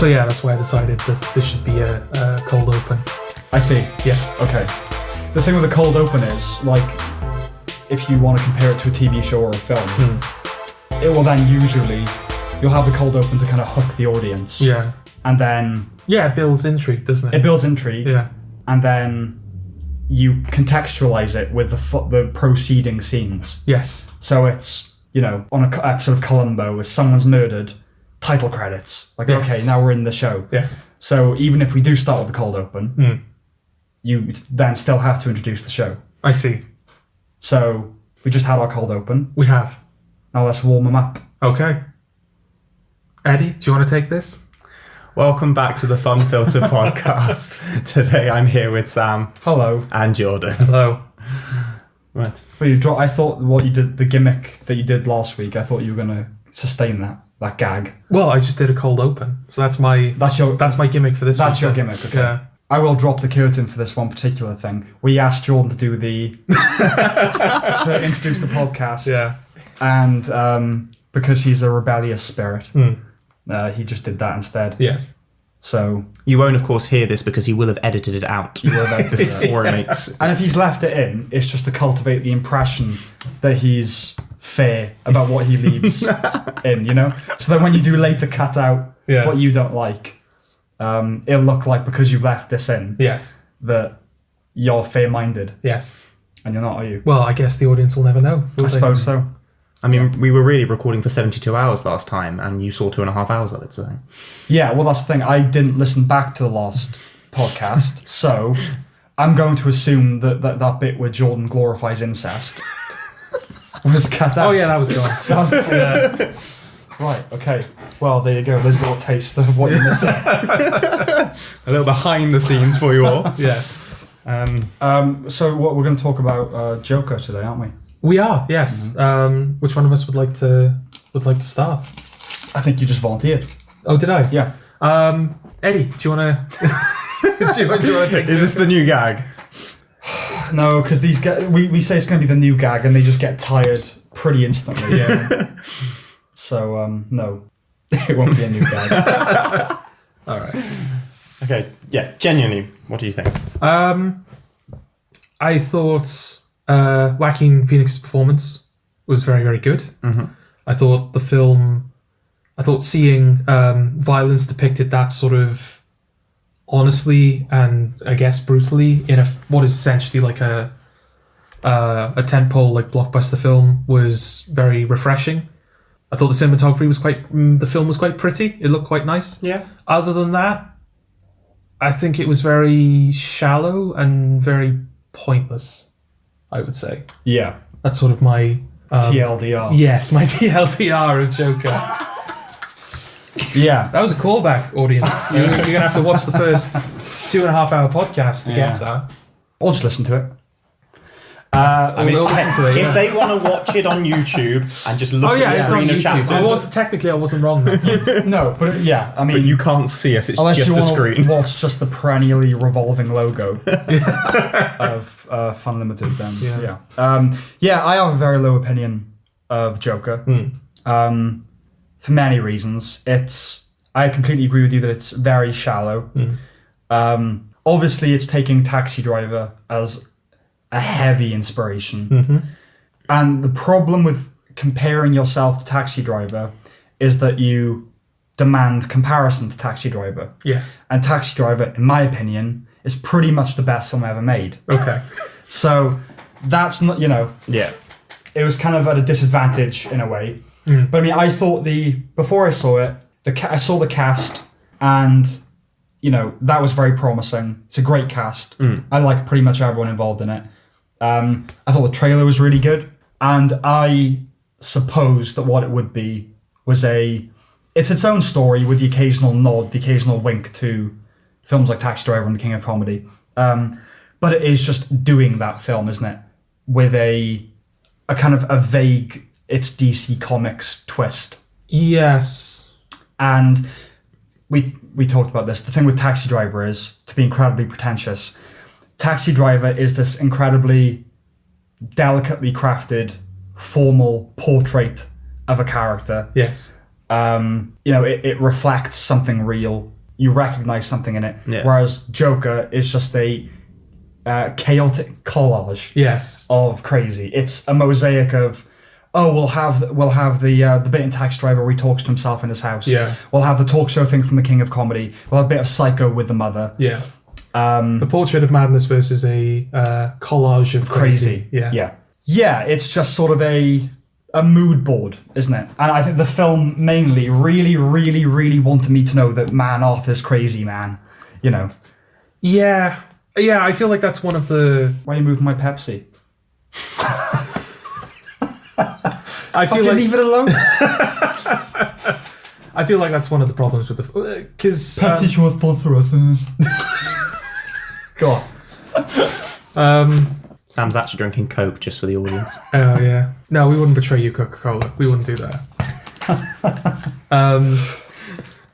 So yeah, that's why I decided that this should be a cold open. I see. Yeah. Okay. The thing with a cold open is, like, if you want to compare it to a TV show or a film, it will then usually, you'll have the cold open to kind of hook the audience. Yeah. And then... Yeah, it builds intrigue, doesn't it? It builds intrigue. Yeah. And then you contextualize it with the preceding scenes. Yes. So it's, you know, on an episode of Columbo where someone's murdered, title credits. Like, Yes. okay, now we're in the show. Yeah. So even if we do start with the cold open, you then still have to introduce the show. I see. So we just had our cold open. We have. Now let's warm them up. Okay. Eddie, do you want to take this? Welcome back to the Funfiltered podcast. Today I'm here with Sam. Hello. And Jordan. Hello. Right. Well, I thought what you did, the gimmick that you did last week, I thought you were going to sustain that gag. Well, I just did a cold open, so that's my gimmick for this. That's week. your gimmick. Okay. Yeah. I will drop the curtain for this one particular thing. We asked Jordan to do to introduce the podcast. Yeah. And because he's a rebellious spirit, he just did that instead. Yes. So you won't, of course, hear this because he will have edited it out. He will have edited it before it makes. And if he's left it in, it's just to cultivate the impression that he's fair about what he leaves in, you know? So that when you do later cut out what you don't like, it'll look like because you left this in, that you're fair-minded. Yes. And you're not, are you? Well, I guess the audience will never know. I suppose so. I mean, we were really recording for 72 hours last time, and you saw 2.5 hours of it, so... Yeah, well, that's the thing. I didn't listen back to the last podcast, so I'm going to assume that bit where Jordan glorifies incest was cut out. Oh, yeah, that was gone. That was Right, okay. Well, there you go. There's a little taste of what you're missing. A little behind the scenes for you all. Yes. So what we're going to talk about Joker today, aren't we? We are, yes. Which one of us would like to start? I think you just volunteered. Oh, did I? Yeah. Eddie, do you want to? do you want to take? Is this the new gag? No, because these guys, we say it's going to be the new gag, and they just get tired pretty instantly. Yeah. So no, it won't be a new gag. All right. Okay. Yeah. Genuinely, what do you think? I thought Joaquin Phoenix's performance was very, very good. I thought seeing violence depicted that sort of honestly and I guess brutally in what is essentially like a tentpole like blockbuster film was very refreshing. I thought the cinematography was the film was quite pretty. It looked quite nice. Yeah. Other than that, I think it was very shallow and very pointless, I would say. Yeah. That's sort of my... TLDR. Yes, my TLDR of Joker. Yeah. That was a callback, audience. You're going to have to watch the first 2.5 hour podcast to get that. Or just listen to it. I mean, listen to it, if they want to watch it on YouTube and just look at the screen of chapters... Technically, I wasn't wrong that time. No, but yeah, I mean... But you can't see us, it's unless just you a screen. Watch just the perennially revolving logo of Fun Limited, then. Yeah. I have a very low opinion of Joker. For many reasons. I completely agree with you that it's very shallow. Obviously, it's taking Taxi Driver as a heavy inspiration. And the problem with comparing yourself to Taxi Driver is that you demand comparison to Taxi Driver. Yes. And Taxi Driver, in my opinion, is pretty much the best film ever made. Okay. So that's not, Yeah. It was kind of at a disadvantage in a way. But I mean, I thought before I saw it, I saw the cast and, that was very promising. It's a great cast. I like pretty much everyone involved in it. I thought the trailer was really good. And I suppose that what it would be was it's its own story with the occasional nod, the occasional wink to films like Taxi Driver and The King of Comedy. But it is just doing that film, isn't it? With a kind of a vague, it's DC Comics twist. Yes. And we talked about this. The thing with Taxi Driver is, to be incredibly pretentious, Taxi Driver is this incredibly delicately crafted, formal portrait of a character. Yes. It reflects something real. you recognize something in it. Yeah. Whereas Joker is just a chaotic collage of crazy. It's a mosaic of, we'll have the bit in Taxi Driver where he talks to himself in his house. Yeah. We'll have the talk show thing from the King of Comedy. We'll have a bit of Psycho with the mother. Yeah. A portrait of madness versus a collage of crazy. Yeah, it's just sort of a mood board, isn't it? And I think the film mainly really, really, really wanted me to know that Arthur's crazy, man. You know. Yeah, I feel like that's one of the... Why are you moving my Pepsi? I feel like... leave it alone. I feel like that's one of the problems with the... Because... Pepsi will sponsor us. Go on. Sam's actually drinking Coke just for the audience. Oh, yeah. No, we wouldn't betray you, Coca-Cola. We wouldn't do that.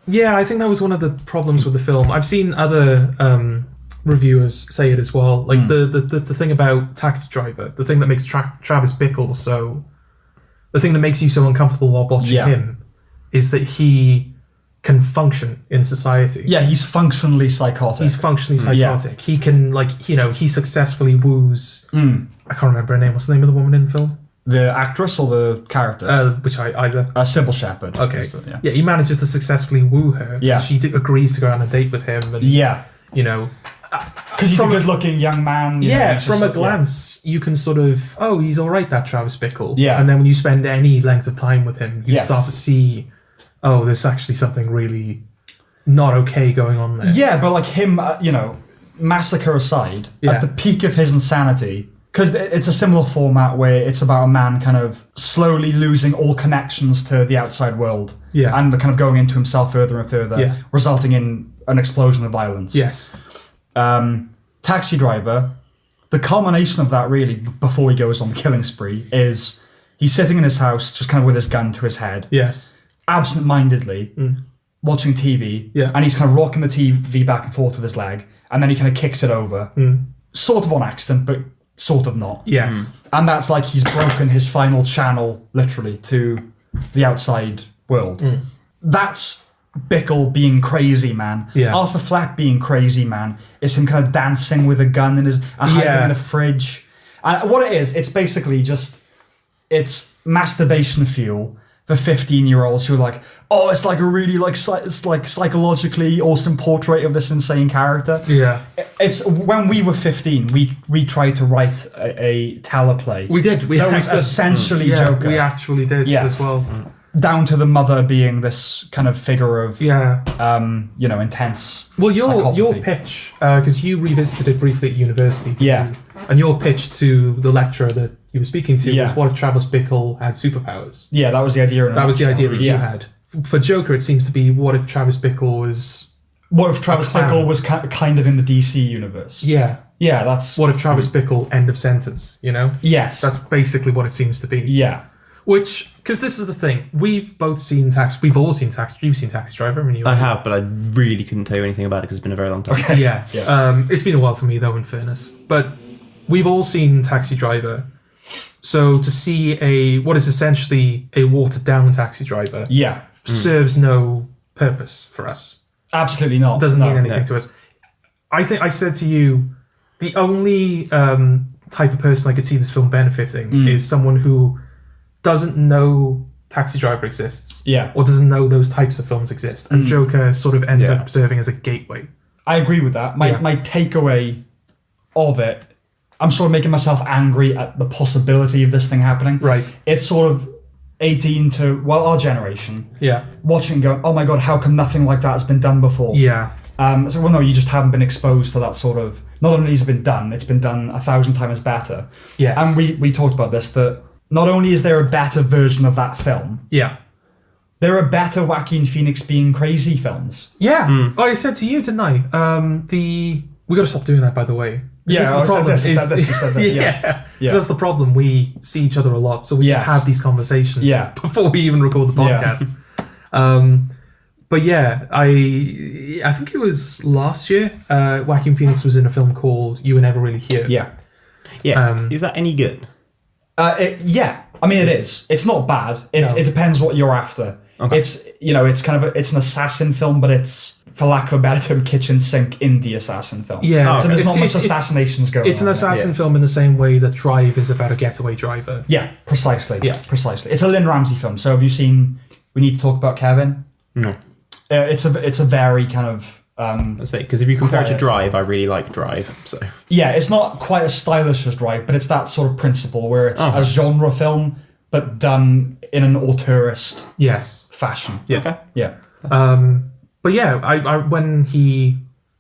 Yeah, I think that was one of the problems with the film. I've seen other reviewers say it as well. Like, the thing about Taxi Driver, the thing that makes Travis Bickle so... The thing that makes you so uncomfortable while watching him is that he can function in society. Yeah, he's functionally psychotic. He can, he successfully woos... I can't remember her name. What's the name of the woman in the film? The actress or the character? Which either. Sybil Shepherd. Okay. Yeah, he manages to successfully woo her. Yeah. She agrees to go on a date with him. And, because he's a good-looking young man. From a glance, you can sort of, he's all right, that Travis Bickle. Yeah. And then when you spend any length of time with him, you start to see, there's actually something really not okay going on there. Yeah, but like him, massacre aside, at the peak of his insanity, because it's a similar format where it's about a man kind of slowly losing all connections to the outside world. Yeah. And kind of going into himself further and further, resulting in an explosion of violence. Yes. Taxi Driver, the culmination of that really, before he goes on the killing spree, is he's sitting in his house just kind of with his gun to his head. Yes. Absent-mindedly, watching TV, and he's kind of rocking the TV back and forth with his leg, and then he kind of kicks it over. Sort of on accident, but sort of not. Yes. And that's like he's broken his final channel, literally, to the outside world. That's Bickle being crazy, man. Yeah. Arthur Fleck being crazy, man. It's him kind of dancing with a gun in his... and hiding in a fridge. And what it is, it's basically just... It's masturbation fuel for 15-year-olds who are like, it's like a really psychologically awesome portrait of this insane character. Yeah. It's when we were 15, we tried to write a teleplay. We did. That was essentially Joker. We actually did as well. Down to the mother being this kind of figure of intense. Well, your pitch, because you revisited it briefly at university, and your pitch to the lecturer that you were speaking to was, what if Travis Bickle had superpowers? Yeah, that was the idea. That was the idea that you had. For Joker, it seems to be, what if Travis Bickle was... What if Travis Bickle was kind of in the DC universe? Yeah. Yeah, that's... What if Travis Bickle, end of sentence, Yes. That's basically what it seems to be. Yeah. Which, because this is the thing, we've all seen Taxi Driver. I have, but I really couldn't tell you anything about it because it's been a very long time. Okay. Yeah. It's been a while for me though, in fairness. But we've all seen Taxi Driver. So to see what is essentially a watered down Taxi Driver serves no purpose for us. Absolutely not. Doesn't mean anything to us. I think I said to you, the only type of person I could see this film benefiting is someone who doesn't know Taxi Driver exists, or doesn't know those types of films exist, and Joker sort of ends up serving as a gateway. I agree with that. My takeaway of it, I'm sort of making myself angry at the possibility of this thing happening. Right. It's sort of 18 to, our generation. Yeah. Watching and going, oh my God, how come nothing like that has been done before? Yeah. No, you just haven't been exposed to that sort of, not only has it been done, it's been done 1,000 times better. Yes. And we talked about this, that not only is there a better version of that film, there are better Joaquin Phoenix being crazy films. Yeah. I said to you, didn't I? We got to stop doing that, by the way. Yeah, I said this, you said that. Yeah. That's the problem. We see each other a lot, so we just have these conversations before we even record the podcast. But yeah, I think it was last year, Joaquin Phoenix was in a film called You Were Never Really Here. Yeah. Yes. Is that any good? I mean, it is. It's not bad. It depends what you're after. Okay. It's it's kind of it's an assassin film, but it's, for lack of a better term, kitchen sink indie assassin film. Yeah. So there's It's- not much it's- assassinations going on. It's an assassin film in the same way that Drive is about a getaway driver. Yeah, precisely. Yeah. Precisely. It's a Lynn Ramsey film. So have you seen We Need to Talk About Kevin? No. It's a very kind of Let's say, because if you compare it to Quiet. Drive, I really like Drive. So it's not quite as stylish as Drive, but it's that sort of principle where it's a genre film but done in an auteurist Yes. fashion. Yeah. okay. Yeah. But yeah, I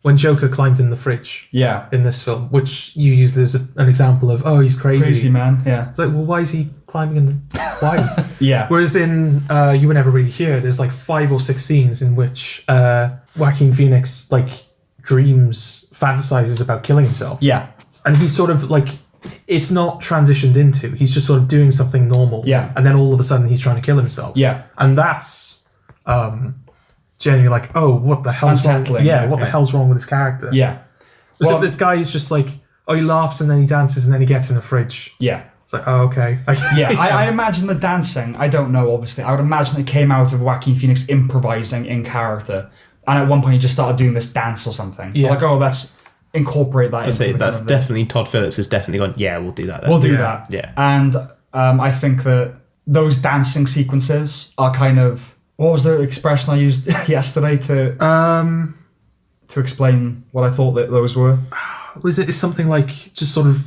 when Joker climbed in the fridge Yeah. in this film, which you used as an example of, oh, he's crazy. Crazy man. Yeah. It's like, well, why is he climbing in the... Why? Yeah. Whereas in You Were Never Really Here, there's like 5 or 6 scenes in which Joaquin Phoenix fantasizes about killing himself. Yeah. And he's sort of like, it's not transitioned into, he's just sort of doing something normal. Yeah. And then all of a sudden he's trying to kill himself. Yeah. And that's genuinely like, oh, what the hell's wrong? Unsettling, Yeah, yeah, what the hell's wrong with this character? Yeah. So Well- this guy is just like, oh, he laughs and then he dances and then he gets in the fridge. Yeah. It's like, oh, okay. Yeah, I imagine the dancing, I don't know, obviously. I would imagine it came out of Joaquin Phoenix improvising in character. And at one point he just started doing this dance or something. Yeah. Like, oh, let's incorporate that into Say the that's kind of the- definitely Todd Phillips has definitely gone. Yeah, we'll do that. Then. We'll do Yeah. that. Yeah. And I think that those dancing sequences are kind of... What was the expression I used yesterday to explain what I thought that those were? Was it something like just sort of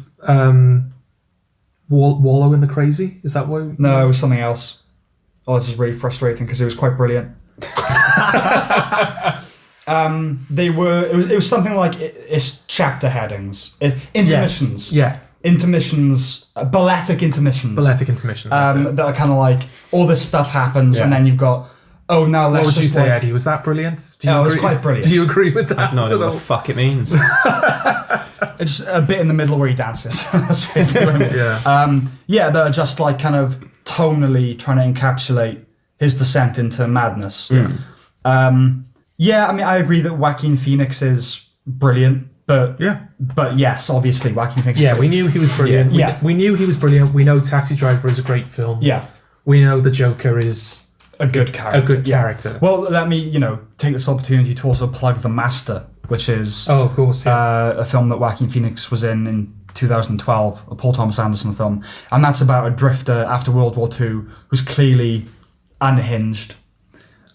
wallow in the crazy? Is that what? No, it was something else. Oh, this is really frustrating because it was quite brilliant. It was something like it's chapter headings, intermissions. Yes. Yeah. Intermissions, balletic intermissions. Balletic intermission. That's it. That are kind of like all this stuff happens, and then you've got now let's What would you just say, like, Eddie? Was that brilliant? Do you Yeah, it was agree? quite brilliant. Do you agree with that? No, I at don't know all? what the fuck it means. it's a bit in the middle where he dances. That's basically what I mean. Yeah. That are just like kind of tonally trying to encapsulate his descent into madness. I mean, I agree that Joaquin Phoenix is brilliant, but yes, obviously Joaquin Phoenix. Yeah, we knew he was brilliant. Yeah. We knew he was brilliant. We know Taxi Driver is a great film. Yeah, We know The Joker is a good character. a good character. Well, let me take this opportunity to also plug The Master, which is Oh, of course. Yeah. a film that Joaquin Phoenix was in 2012, a Paul Thomas Anderson film, and that's about a drifter after World War II who's clearly unhinged.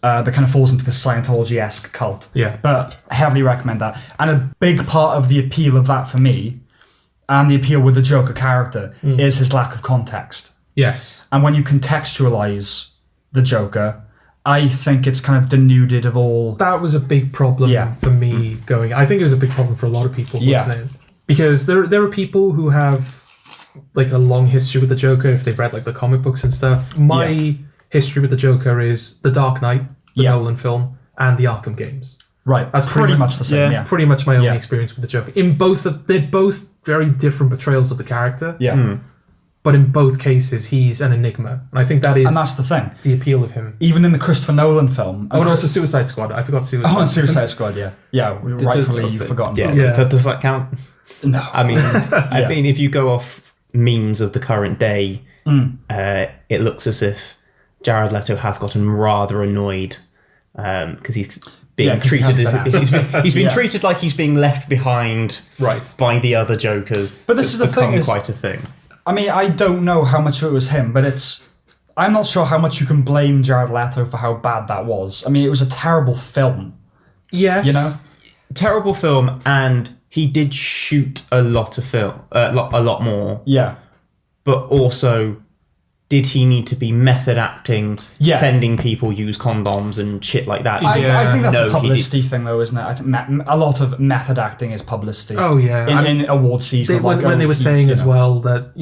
That kind of falls into the Scientology-esque cult. Yeah. But I heavily recommend that. And a big part of the appeal of that for me, and the appeal with the Joker character, is his lack of context. Yes. And when you contextualize the Joker, I think it's kind of denuded of all... That was a big problem for me going. I think it was a big problem for a lot of people, wasn't it? Because there are people who have like a long history with the Joker if they've read like the comic books and stuff. My history with the Joker is The Dark Knight, the Nolan film, and the Arkham games. Right, That's pretty much the same, yeah. Pretty much my only Yeah. experience with the Joker. They're both very different portrayals of the character. Yeah. But in both cases, he's an enigma. And I think that is And that's the thing. the appeal of him. Even in the Christopher Nolan film... Oh, and also Suicide Squad. I forgot Suicide Oh, and Suicide Squad, yeah. Yeah, rightfully also- forgotten. Yeah. Does that count? No. I mean, I mean, if you go off memes of the current day, it looks as if Jared Leto has gotten rather annoyed because he's being 'cause he treated has as he's been treated like he's being left behind by the other Jokers. But this So is it's the thing become is- quite a thing. I mean, I don't know how much of it was him, but I'm not sure how much you can blame Jared Leto for how bad that was. I mean, it was a terrible film, Yes. you know? Terrible film, and he did shoot a lot of film, a lot more. Yeah. But also, did he need to be method acting, sending people use condoms and shit like that? I think that's No, a he publicity thing, though, isn't it? I think a lot of method acting is publicity. Oh, yeah. In award season. When they were saying as well that,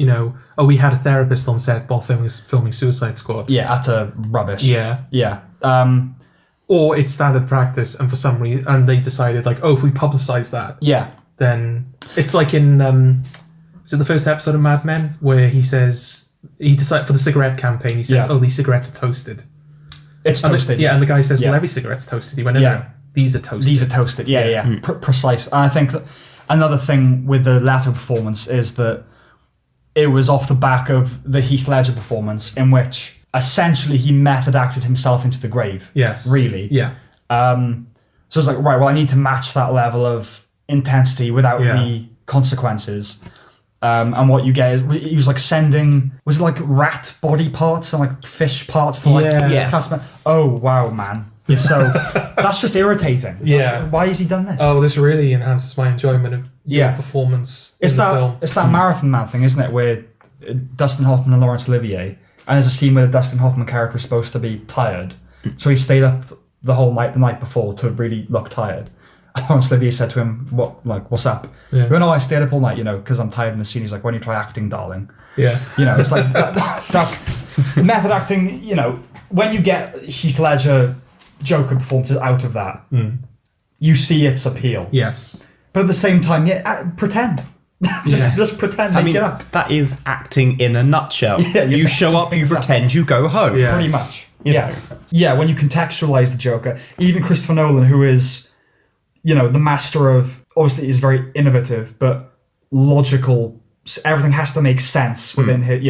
we had a therapist on set while filming Suicide Squad. Yeah, utter rubbish. Yeah. Yeah. Or it's standard practice, and for some reason, and they decided if we publicize that, then it's like in is it the first episode of Mad Men where he decided for the cigarette campaign, he says, these cigarettes are toasted. It's toasted. And the guy says, well, every cigarette's toasted. He went, no, these are toasted. These are toasted. Yeah. Precise. And I think that another thing with the Leto performance is that it was off the back of the Heath Ledger performance, in which essentially he method acted himself into the grave. Yes. Really. Yeah. So it's like, right, well, I need to match that level of intensity without Yeah. the consequences. And what you get is he was like sending, was it like rat body parts and like fish parts to like Yeah. plasma? Oh wow, man. So that's just irritating. Yeah. Why has he done this? Oh, this really enhances my enjoyment of your performance in the film. It's that Marathon Man thing, isn't it? Where Dustin Hoffman and Laurence Olivier, and there's a scene where the Dustin Hoffman character is supposed to be tired, so he stayed up the whole night the night before to really look tired. Laurence Olivier said to him, what's up? Yeah. He went, I stayed up all night, because I'm tired in the scene. He's like, when you try acting, darling. Yeah. It's like, that's method acting, when you get Heath Ledger Joker performances out of that, you see its appeal. Yes. But at the same time, pretend. just pretend, make it up. That is acting in a nutshell. Yeah, you show up, you pretend, you go home. Yeah. Pretty much. Yeah, when you contextualize the Joker, even Christopher Nolan, who is, the master of, obviously is very innovative, but logical, everything has to make sense within his,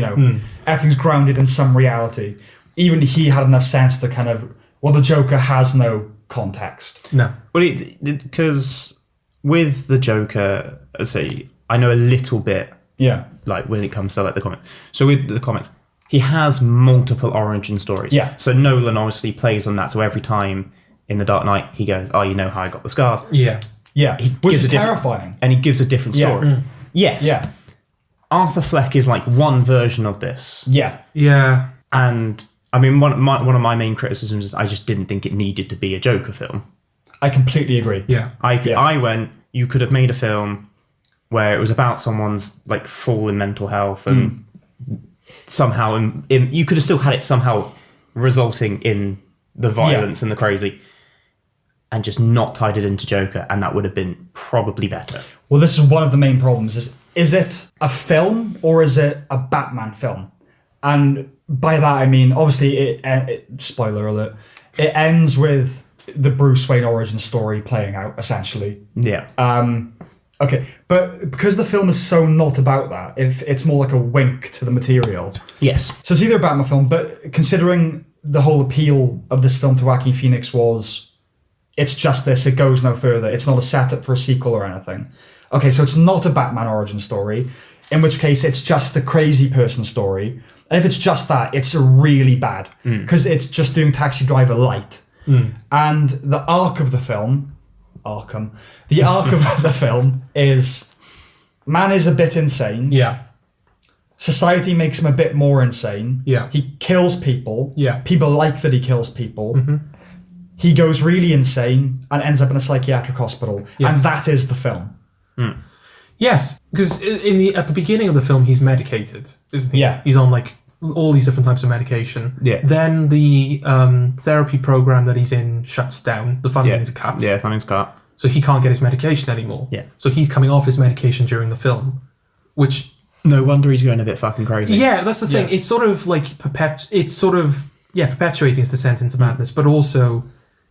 everything's grounded in some reality. Even he had enough sense to kind of, the Joker has no context. No. Well, because with the Joker, I know a little bit, like when it comes to like the comics. So with the comics, he has multiple origin stories. Yeah. So Nolan obviously plays on that. So every time in The Dark Knight, he goes, "Oh, you know how I got the scars." Yeah. Yeah. Which gives is a different- terrifying. And he gives a different story. Yes. Yeah. Arthur Fleck is like one version of this. Yeah. Yeah. And I mean, one of my main criticisms is I just didn't think it needed to be a Joker film. I completely agree. Yeah. I went, you could have made a film where it was about someone's like fall in mental health and somehow you could have still had it somehow resulting in the violence and the crazy and just not tied it into Joker, and that would have been probably better. Well, this is one of the main problems is it a film or is it a Batman film? And by that I mean, obviously it spoiler alert, it ends with the Bruce Wayne origin story playing out, essentially. Yeah. Okay, but because the film is so not about that, if it's more like a wink to the material. Yes. So it's either a Batman film, but considering the whole appeal of this film to Joaquin Phoenix was, it's just this, it goes no further. It's not a setup for a sequel or anything. Okay, so it's not a Batman origin story, in which case it's just a crazy person story. And if it's just that, it's really bad, because it's just doing Taxi Driver light. And the arc of the film, the arc of the film is, man is a bit insane. Yeah. Society makes him a bit more insane. Yeah. He kills people. Yeah. People like that he kills people. He goes really insane and ends up in a psychiatric hospital. Yes. And that is the film. Yes, because at the beginning of the film, he's medicated, isn't he? Yeah. He's on like all these different types of medication. Yeah. Then the therapy program that he's in shuts down. The funding is cut. Yeah, funding's cut. So he can't get his medication anymore. Yeah. So he's coming off his medication during the film, which No wonder he's going a bit fucking crazy. yeah, that's the thing. Yeah. It's sort of like perpetuating his descent into madness, but also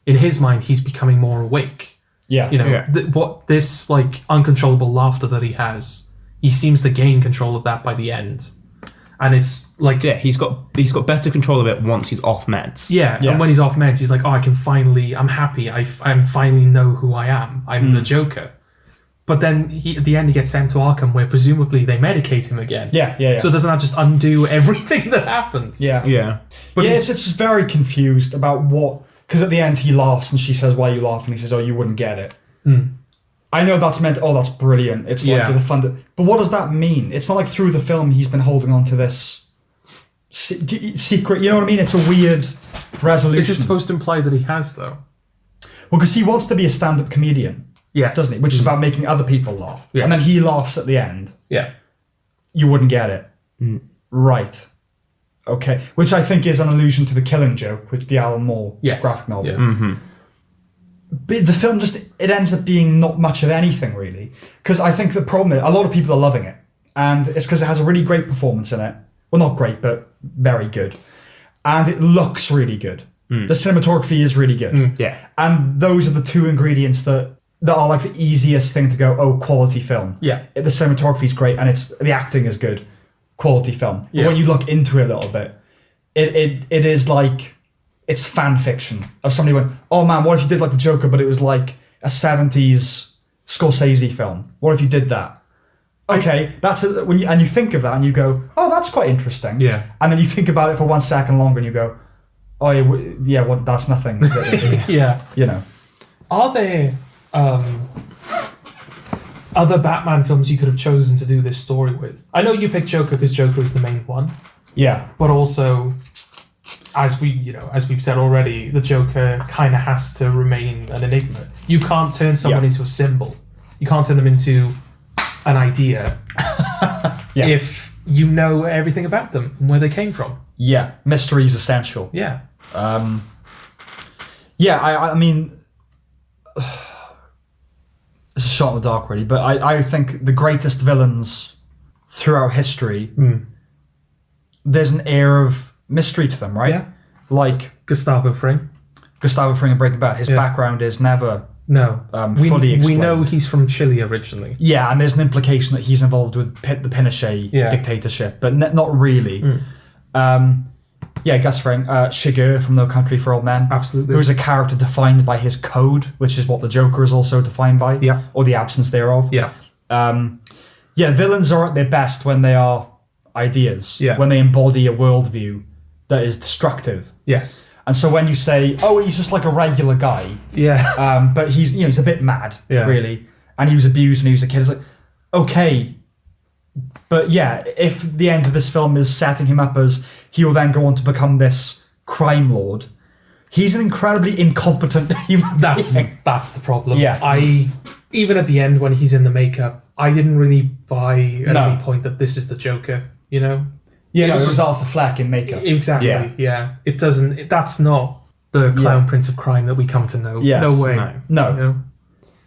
in his mind he's becoming more awake. Yeah. What this like uncontrollable laughter that he has, he seems to gain control of that by the end, and it's like he's got better control of it once he's off meds. yeah. And when he's off meds, he's like, oh, I'm happy. I finally know who I am. I'm the Joker. But then at the end he gets sent to Arkham, where presumably they medicate him again. Yeah. So doesn't that just undo everything that happened? Yeah. But It's just very confused about what, because at the end he laughs and she says, why are you laughing? He says, oh, you wouldn't get it. I know that's meant, oh, that's brilliant. It's like the fun. But what does that mean? It's not like through the film he's been holding on to this secret, you know what I mean? It's a weird resolution. Is it supposed to imply that he has, though? Well, because he wants to be a stand-up comedian. Yes. Doesn't he? Which is about making other people laugh. Yes. And then he laughs at the end. Yeah. You wouldn't get it. Right. Okay. Which I think is an allusion to The Killing Joke with the Alan Moore graphic novel. Yeah. But the film it ends up being not much of anything, really. Because I think the problem is, a lot of people are loving it. And it's because it has a really great performance in it. Well, not great, but very good. And it looks really good. The cinematography is really good. Yeah. And those are the two ingredients that are like the easiest thing to go, oh, quality film. Yeah. The cinematography is great and the acting is good. Quality film. But when you look into it a little bit, it is like it's fan fiction of somebody going, oh man, what if you did like the Joker, but it was like a 70s Scorsese film? What if you did that? Okay, and you think of that and you go, oh, that's quite interesting. Yeah. And then you think about it for 1 second longer and you go, oh yeah, well, that's nothing. Is it? Yeah. You know. Are there other Batman films you could have chosen to do this story with? I know you picked Joker because Joker is the main one. Yeah. But also, as we've said already, the Joker kind of has to remain an enigma. You can't turn someone into a symbol. You can't turn them into an idea if you know everything about them and where they came from. Yeah, mystery is essential. Yeah. I mean, it's a shot in the dark, really, but I think the greatest villains throughout history, there's an air of mystery to them, right? Yeah. Like Gustavo Fring in Breaking Bad, his background is never fully explained. We know he's from Chile originally. Yeah, and there's an implication that he's involved with the Pinochet dictatorship, but not really. Gus Fring, Shiger from No Country for Old Men. Absolutely. Who's a character defined by his code, which is what the Joker is also defined by. Yeah. Or the absence thereof. Yeah. Villains are at their best when they are ideas. Yeah. When they embody a worldview that is destructive. Yes. And so when you say, oh, he's just like a regular guy. Yeah. But he's a bit mad, really. And he was abused when he was a kid. It's like, okay. But yeah, if the end of this film is setting him up as he will then go on to become this crime lord, he's an incredibly incompetent human being. That's the problem. Yeah. Even at the end when he's in the makeup, I didn't really buy at any point that this is the Joker, you know? Yeah, it was Arthur Fleck in makeup. Exactly, yeah. It doesn't, that's not the clown prince of crime that we come to know. Yes. No way. No. You know?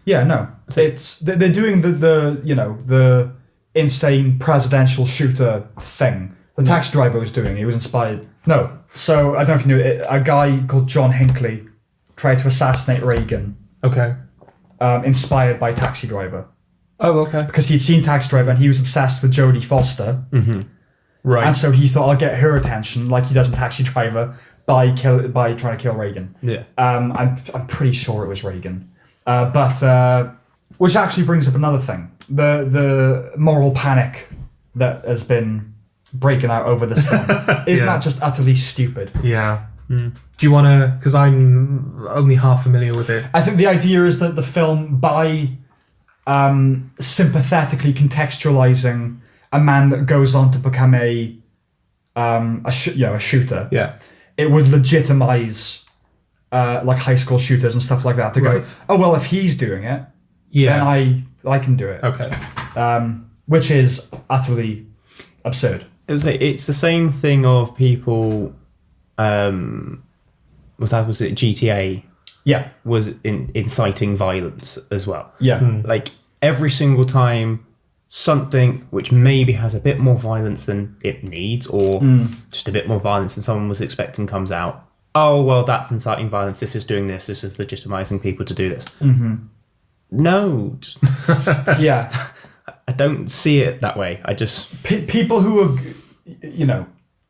Yeah, no. They're doing the insane presidential shooter thing. The taxi driver was doing. He was inspired. No. So, I don't know if you knew it. A guy called John Hinckley tried to assassinate Reagan. Okay. Inspired by Taxi Driver. Oh, okay. Because he'd seen Taxi Driver and he was obsessed with Jodie Foster. Mm-hmm. Right. And so he thought, I'll get her attention like he does in Taxi Driver by trying to kill Reagan. Yeah. I'm pretty sure it was Reagan. But which actually brings up another thing. The moral panic that has been breaking out over this film. Isn't that just utterly stupid? Yeah. Mm. Do you want to... Because I'm only half familiar with it. I think the idea is that the film, by sympathetically contextualizing a man that goes on to become a shooter, it would legitimize like high school shooters and stuff like that to go, oh, well, if he's doing it, then I can do it. Okay. Which is utterly absurd. It's the same thing of people... was it GTA? Yeah. Was inciting violence as well. Yeah. Like every single time something which maybe has a bit more violence than it needs, or just a bit more violence than someone was expecting comes out. Oh, well, that's inciting violence. This is doing this. This is legitimizing people to do this. Mm-hmm. No. Just yeah. I don't see it that way. I just... people who are,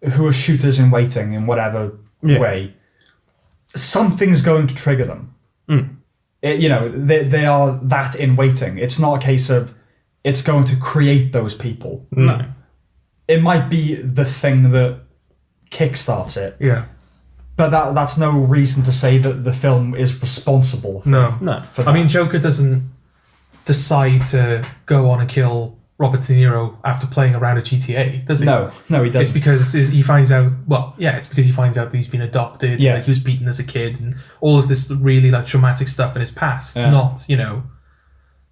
who are shooters in waiting in whatever way, something's going to trigger them. They are that in waiting. It's not a case of it's going to create those people. No. It might be the thing that kickstarts it. Yeah. But that's no reason to say that the film is responsible for No. For that. I mean, Joker doesn't decide to go on and kill Robert De Niro after playing around at GTA, does he? No, he doesn't. It's because he finds out... Well, yeah, it's because he finds out that he's been adopted, that he was beaten as a kid, and all of this really traumatic stuff in his past. Not,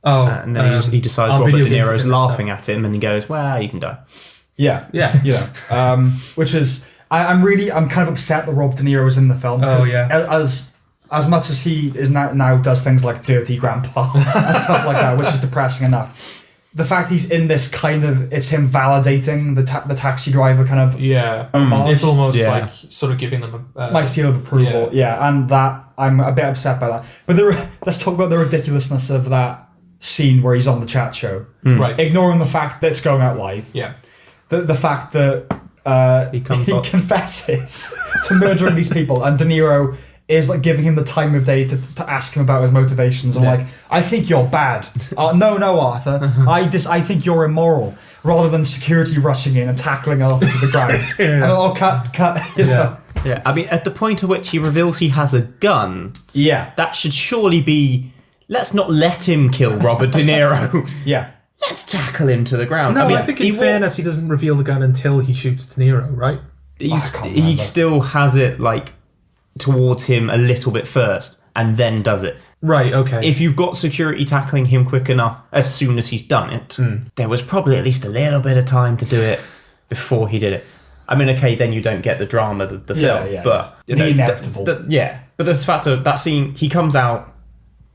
and then he decides Robert De Niro's laughing at him, and he goes, well, you can die. Yeah. Which is... I'm kind of upset that Robert De Niro's in the film. Oh, yeah. As much as he is now does things like Dirty Grandpa and stuff like that, which is depressing enough. The fact he's in this kind of... It's him validating the Taxi Driver kind of... Yeah. Homage. It's almost like sort of giving them my seal of approval. Yeah, and that... I'm a bit upset by that. But let's talk about the ridiculousness of that scene where he's on the chat show. Right. Ignoring the fact that it's going out live. Yeah. The fact that He comes he up- confesses to murdering these people, and De Niro is like giving him the time of day to ask him about his motivations. I'm like, I think you're bad. No, Arthur. I think you're immoral. Rather than security rushing in and tackling Arthur to the ground. And I'll cut. You know. Yeah, I mean, at the point at which he reveals he has a gun, that should surely be, let's not let him kill Robert De Niro. Let's tackle him to the ground. No, I mean, I think in fairness, he doesn't reveal the gun until he shoots De Niro, right? He still has it, like, towards him a little bit first, and then does it. Right, okay. If you've got security tackling him quick enough as soon as he's done it, there was probably at least a little bit of time to do it before he did it. I mean, okay, then you don't get the drama of the film, but... You know, the inevitable. But the fact of that scene, he comes out,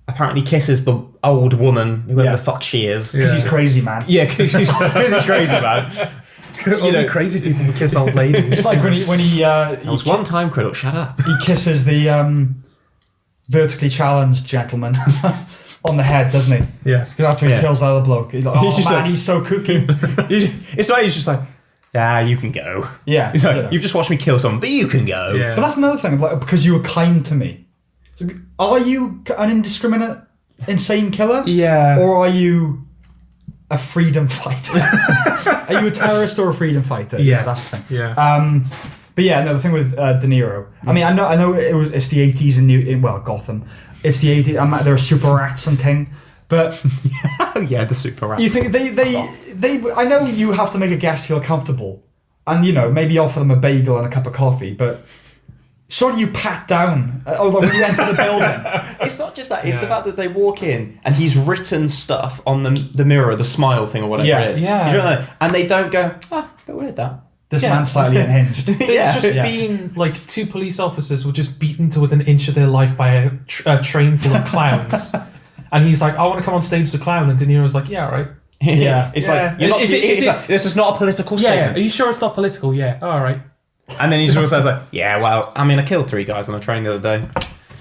apparently kisses the old woman, whoever the fuck she is. Because he's crazy, man. Yeah, because he's crazy, man. Only crazy people would kiss old ladies. It's like when he There was one time, Criddle, shut up. He kisses the vertically challenged gentleman on the head, doesn't he? Yes. Because after he kills the other bloke, he's like, He's just like- he's so kooky. It's like he's just like, you can go. Yeah. He's like, you know. you've just watched me kill someone, but you can go. Yeah. But that's another thing, like, because you were kind to me. So, are you an indiscriminate, insane killer? Yeah. Or are you a freedom fighter? Are you a terrorist or a freedom fighter? Yes. Yeah, that's the thing. Yeah. But yeah, no, the thing with De Niro. I mean, I know it's the 80s in Gotham. It's the 80s. There are super rats and thing, but the super rats. you think they? I know you have to make a guest feel comfortable, and maybe offer them a bagel and a cup of coffee, but surely you pat down when you enter the building. It's not just that, it's the fact that they walk in and he's written stuff on the mirror, the smile thing or whatever it is. Yeah. You don't know, and they don't go, but weird that. This man's slightly unhinged. It's just been like two police officers were just beaten to within an inch of their life by a train full of clowns. And he's like, I want to come on stage as a clown. And De Niro's like, yeah, all right. Yeah. It's like, you're not, it's like, this is not a political Yeah, statement. are you sure it's not political? Yeah, all right. And then he's also like, I killed 3 guys on a train the other day.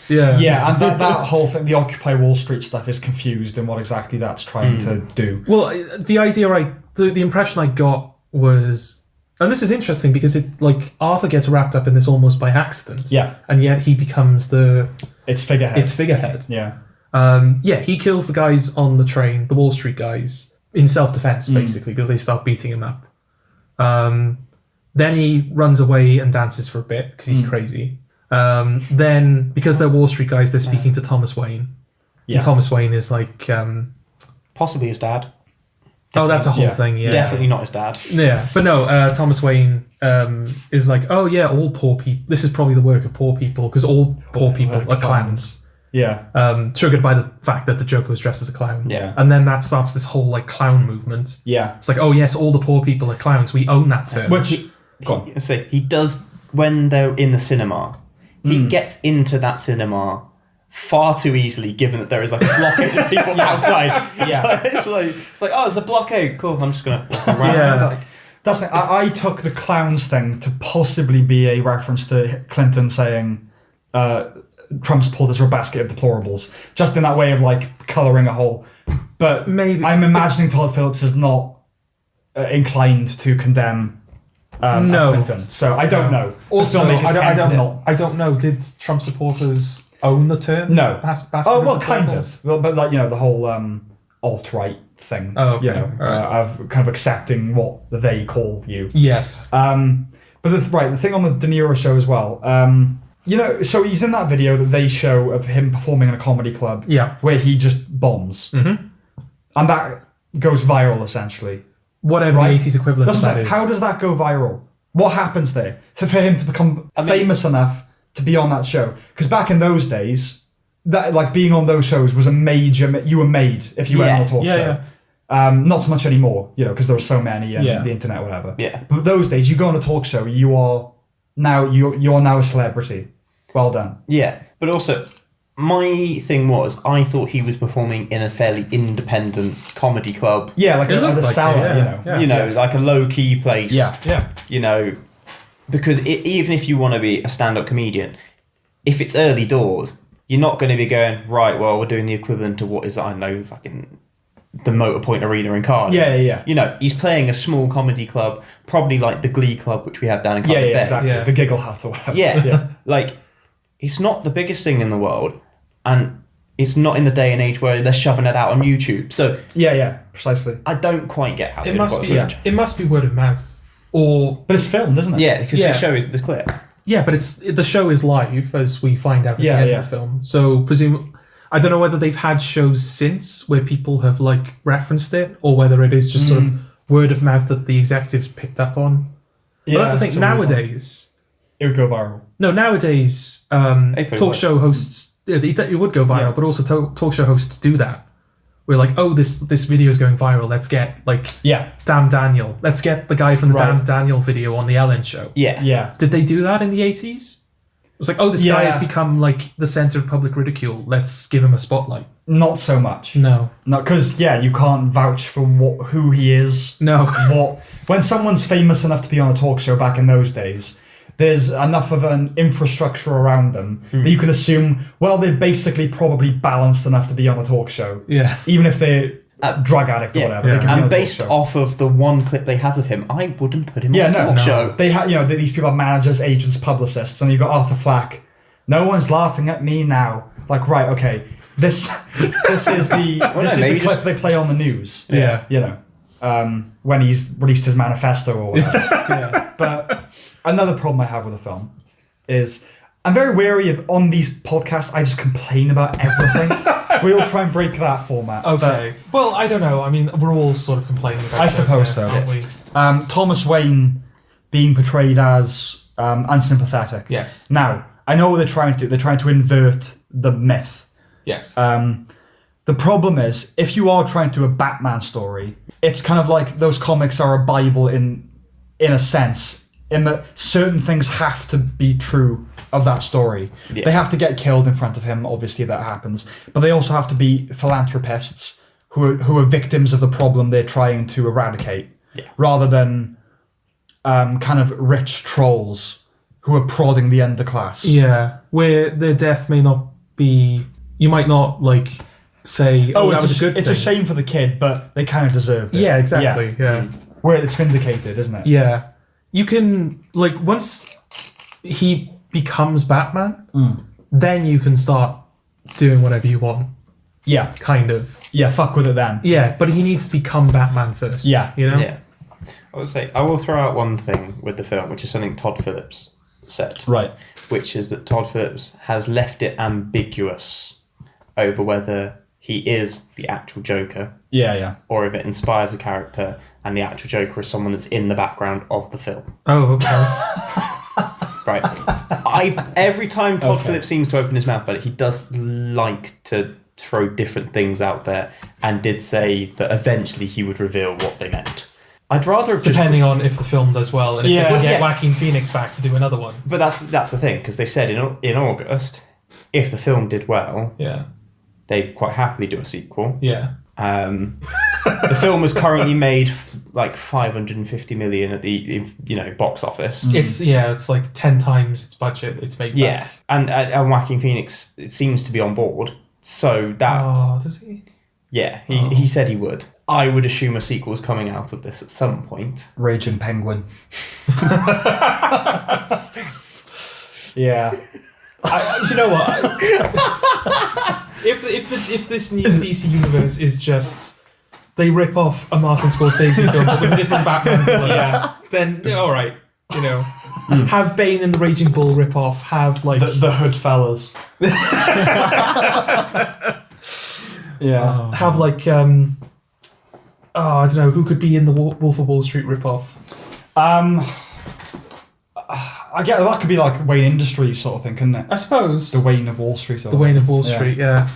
Yeah. Yeah, and that whole thing, the Occupy Wall Street stuff, is confused in what exactly that's trying to do. Well, the idea, right, the impression I got was... And this is interesting because Arthur gets wrapped up in this almost by accident. Yeah. And yet he becomes Its figurehead. Yeah. He kills the guys on the train, the Wall Street guys, in self-defense, basically, because they start beating him up. Then he runs away and dances for a bit because he's crazy. Then, because they're Wall Street guys, they're speaking to Thomas Wayne. Yeah. And Thomas Wayne is like... possibly his dad. Oh, that's a whole thing, yeah. Definitely not his dad. Yeah, but no, Thomas Wayne is like, oh yeah, all poor people, this is probably the work of poor people, because all poor people are clowns. Yeah. Triggered by the fact that the Joker was dressed as a clown. Yeah. And then that starts this whole clown movement. Yeah. It's like, oh yes, all the poor people are clowns, we own that term. He does, when they're in the cinema, he gets into that cinema far too easily, given that there is a blockade of people outside. Yeah. it's like, oh, there's a blockade. Cool, I'm just gonna walk around. Yeah. That's it. I took the clowns thing to possibly be a reference to Clinton saying Trump supporters are a basket of deplorables, just in that way of colouring a hole. But maybe I'm imagining Todd Phillips is not inclined to condemn Clinton, so I don't know. Also, I don't know. Did Trump supporters own the term? No. Kind of. Well, but the whole alt-right thing. Oh, okay. Of kind of accepting what they call you. Yes. But the thing on the De Niro show as well. So he's in that video that they show of him performing in a comedy club. Yeah. Where he just bombs. Mm-hmm. And that goes viral essentially. Whatever the 80s equivalent of that is. How does that go viral? What happens there? So for him to become famous enough to be on that show, because back in those days, that being on those shows was a major. You were made if you went on a talk show. Yeah. Not so much anymore, because there were so many and the internet, whatever. Yeah. But those days, you go on a talk show, you are now a celebrity. Well done. Yeah, but also, my thing was, I thought he was performing in a fairly independent comedy club. Yeah, like the Cellar, like a low key place. Yeah. Because even if you want to be a stand-up comedian, if it's early doors, you're not going to be going, right, well, we're doing the equivalent to what is, I know, fucking the Motorpoint Arena in Cardiff. Yeah. You know, he's playing a small comedy club, probably like the Glee Club, which we have down in Cardiff. Yeah, exactly. Yeah. The Giggle Hut or whatever. Yeah. Like, it's not the biggest thing in the world, and it's not in the day and age where they're shoving it out on YouTube. So Yeah, precisely. I don't quite get how It must be word of mouth. Or But it's filmed, isn't it? yeah, because the show is the clip. yeah, but the show is live, as we find out at the end of the film. So I don't know whether they've had shows since where people have like referenced it, or whether it is just sort of word of mouth that the executives picked up on. Yeah, But that's the thing. Nowadays, it would go viral. no, nowadays talk show hosts it would go viral, but also talk show hosts do that. We're like, oh, this video is going viral. Let's get like Damn Daniel. Let's get the guy from the Damn Daniel video on the Ellen show. Yeah. Did they do that in the 80s? It was like, oh, this guy has become like the center of public ridicule. Let's give him a spotlight. Not so much. No. Not because you can't vouch for who he is. No. When someone's famous enough to be on a talk show back in those days, there's enough of an infrastructure around them that you can assume, well, they're basically probably balanced enough to be on a talk show. Yeah. Even if they're a drug addict or whatever. Yeah. They can be on And a based talk show. off of the one clip they have of him, I wouldn't put him on a talk show. They these people are managers, agents, publicists, and you've got Arthur Flack. No one's laughing at me now. Like, right, okay, this is the the clip they play on the news. Yeah. You know, when he's released his manifesto or whatever. But another problem I have with the film is I'm very wary of, on these podcasts, I just complain about everything. We all try and break that format. Okay. Well, I don't know. I mean, we're all sort of complaining about it. I suppose so. Aren't we? Thomas Wayne being portrayed as unsympathetic. Yes. Now, I know what they're trying to do. They're trying to invert the myth. Yes. The problem is, if you are trying to do a Batman story, it's kind of like those comics are a Bible in a sense, in that certain things have to be true of that story. Yeah. They have to get killed in front of him, obviously that happens, but they also have to be philanthropists who are victims of the problem they're trying to eradicate, rather than kind of rich trolls who are prodding the underclass. Yeah, where their death may not be... You might not, like, say, that was a good It's thing. a shame for the kid, but they kind of deserved it. Yeah, exactly, yeah. Where it's vindicated, isn't it? Yeah. You can, like, once he becomes Batman, then you can start doing whatever you want. Yeah. Kind of. Yeah, fuck with it then. Yeah, but he needs to become Batman first. Yeah. You know? Yeah. I would say, I will throw out one thing with the film, which is something Todd Phillips said. Right. Which is that Todd Phillips has left it ambiguous over whether he is the actual Joker. Yeah. Or if it inspires a character and the actual Joker is someone that's in the background of the film. Oh, okay. Right. Every time Todd Phillips seems to open his mouth about it, he does like to throw different things out there, and did say that eventually he would reveal what they meant. I'd rather have depending on if the film does well and if they can get Joaquin Phoenix back to do another one. But that's the thing, because they said in August, if the film did well, they'd quite happily do a sequel. Yeah. The film has currently made like 550 million at the box office. It's like 10 times its budget it's made back. And Joaquin Phoenix, it seems to be on board. So that... Oh, does he? Yeah, he said he would. I would assume a sequel is coming out of this at some point. Raging Penguin. Yeah. You know what? If this new DC universe is just they rip off a Martin Scorsese film but with a different Batman villain, then all right, have Bane and the Raging Bull rip off, have like the Hood fellas. have like I don't know who could be in the Wolf of Wall Street rip off. I get that could be like Wayne Industries sort of thing, couldn't it? I suppose the Wayne of Wall Street. The Wayne of Wall Street, yeah.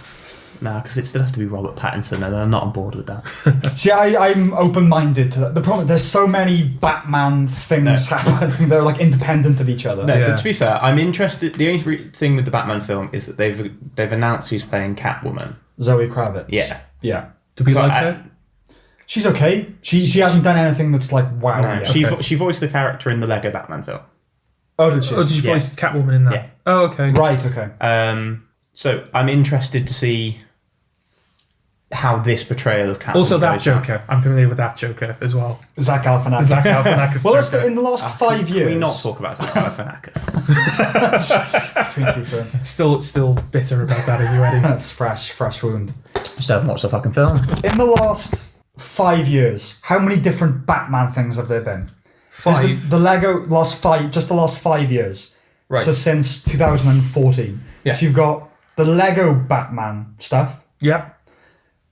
Nah, because it still have to be Robert Pattinson, and I'm not on board with that. See, I'm open-minded to that. The problem, there's so many Batman things happening. They're like independent of each other. No, to be fair, I'm interested. The only thing with the Batman film is that they've announced who's playing Catwoman. Zoe Kravitz. Yeah. Do we like her? She's okay. She hasn't done anything that's like wow. No, she voiced the character in the Lego Batman film. Oh, did she? Oh, did she voice Catwoman in that? Yeah. Oh, okay. Right. Okay. So I'm interested to see how this portrayal of Catwoman Also, that goes down. Joker. I'm familiar with that Joker as well. Zach Galifianakis. Zach Galifianakis Well, that's Joker. in the last 5 years. Can we not talk about Zach Galifianakis? Between two films. Still bitter about that, are you, Eddie? That's fresh wound. Just haven't watched the fucking film. In the last 5 years, how many different Batman things have there been? There's been 5. the Lego the last 5 years. Right. So since 2014. Yeah. So you've got the Lego Batman stuff. Yep.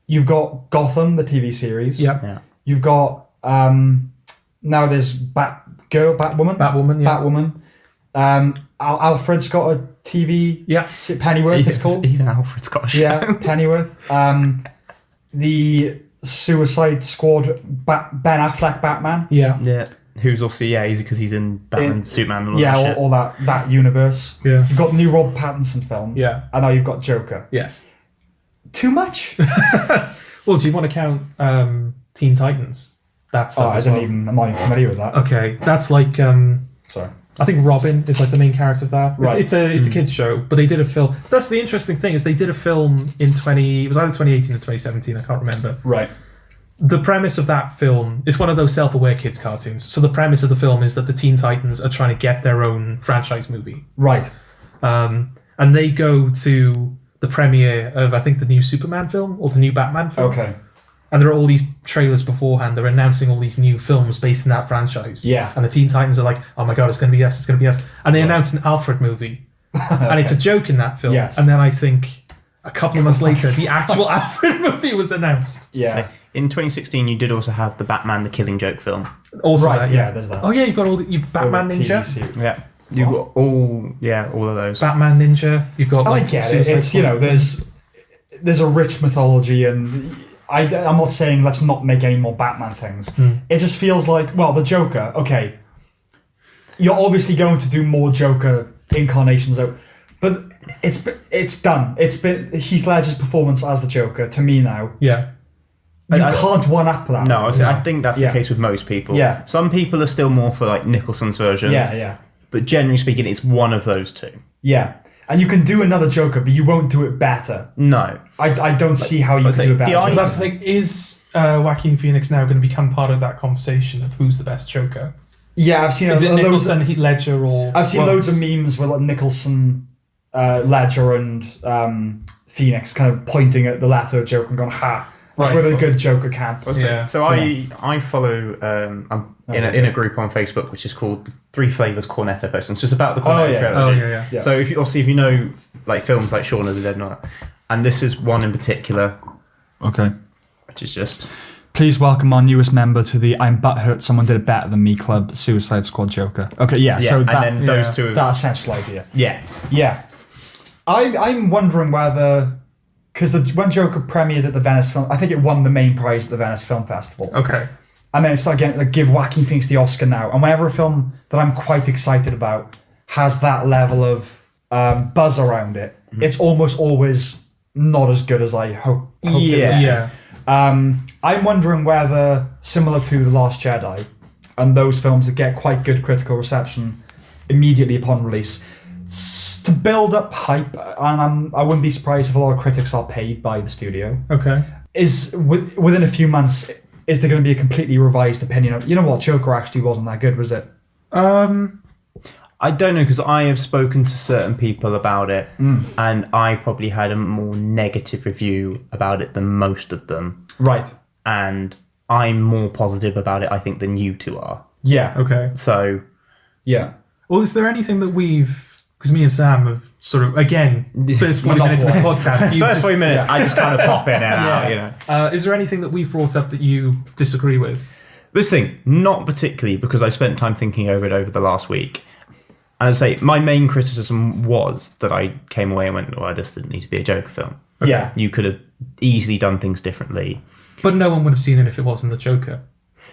You've got Gotham, the TV series. Yep. Yeah. You've got now there's Batwoman. Batwoman, yeah. Batwoman. Alfred's got a TV. Yeah. Pennyworth it's called. Even Alfred's got a show. Yeah, Pennyworth. The Suicide Squad. Ben Affleck Batman. Yeah. Yeah. Who's also, because he's in Batman, Superman, and all that shit. all that universe. Yeah. You've got the new Rob Pattinson film. Yeah. And now you've got Joker. Yes. Too much? Well, do you want to count Teen Titans? That stuff I'm not even familiar with that. Okay, that's like Sorry. I think Robin is like the main character of that. Right. It's a kids show, but they did a film. That's the interesting thing is they did a film in it was either 2018 or 2017. I can't remember. Right. The premise of that film is one of those self-aware kids cartoons. So the premise of the film is that the Teen Titans are trying to get their own franchise movie. Right. And they go to the premiere of, I think, the new Superman film or the new Batman film. Okay. And there are all these trailers beforehand. They're announcing all these new films based in that franchise. Yeah. And the Teen Titans are like, oh my God, it's going to be us, it's going to be us. And they announce an Alfred movie. And it's a joke in that film. Yes. And then I think a couple of months later, the actual Alfred movie was announced. Yeah. So in 2016, you did also have the Batman: The Killing Joke film. Also, Right, that, yeah, there's that. Oh yeah, you've got you've Batman TV Ninja. suit. Yeah. You've got all of those. Batman Ninja. You've got I like get it. Suicide It's, Squad. there's a rich mythology, and I'm not saying let's not make any more Batman things. It just feels like, well, the Joker, okay, you're obviously going to do more Joker incarnations out, but it's done. It's been Heath Ledger's performance as the Joker to me now. Yeah. You can't one up that. No, I think that's the case with most people. Yeah. Some people are still more for like Nicholson's version. Yeah. But generally speaking, it's one of those two. Yeah. And you can do another Joker, but you won't do it better. No. I don't see how you can do it better. So that's the thing. Is Joaquin Phoenix now going to become part of that conversation of who's the best Joker? Yeah, I've seen Is it loads Nicholson, Heath Ledger, or I've seen loads of memes with like Nicholson, Ledger, and Phoenix kind of pointing at the latter Joker and going, "Ha! Right. We're the good Joker camp." Yeah. So I follow I'm in a group on Facebook which is called Three Flavors Cornetto Post. It's just about the Cornetto trilogy. Yeah. So if you know like films like Shaun of the Dead and all that, and this is one in particular. Okay. Which is just. Please welcome our newest member to the I'm butthurt someone did it better than me club, Suicide Squad Joker. Okay, yeah. So and that, then those two. that essential idea. Yeah. Yeah. I'm wondering whether, because when Joker premiered at the Venice Film, I think it won the main prize at the Venice Film Festival. Okay. And then it's like, give Joaquin Phoenix the Oscar now. And whenever a film that I'm quite excited about has that level of buzz around it, it's almost always not as good as I hoped it would be. Yeah. I'm wondering whether, similar to The Last Jedi and those films that get quite good critical reception immediately upon release, to build up hype, and I wouldn't be surprised if a lot of critics are paid by the studio, Okay. is within a few months, is there going to be a completely revised opinion of, you know what, Joker actually wasn't that good, was it? I don't know, because I have spoken to certain people about it, and I probably had a more negative review about it than most of them. Right. And I'm more positive about it, I think, than you two are. Yeah. Okay. So, Yeah. Well, is there anything that because me and Sam have sort of, again, first 40 minutes of this podcast. you've first 40 minutes, I just kind of pop in and out, you know. Is there anything that we've brought up that you disagree with? This thing, not particularly, because I spent time thinking over it over the last week. And I'd say my main criticism was that I came away and went, this didn't need to be a Joker film. Okay. Yeah. You could have easily done things differently. But no one would have seen it if it wasn't the Joker.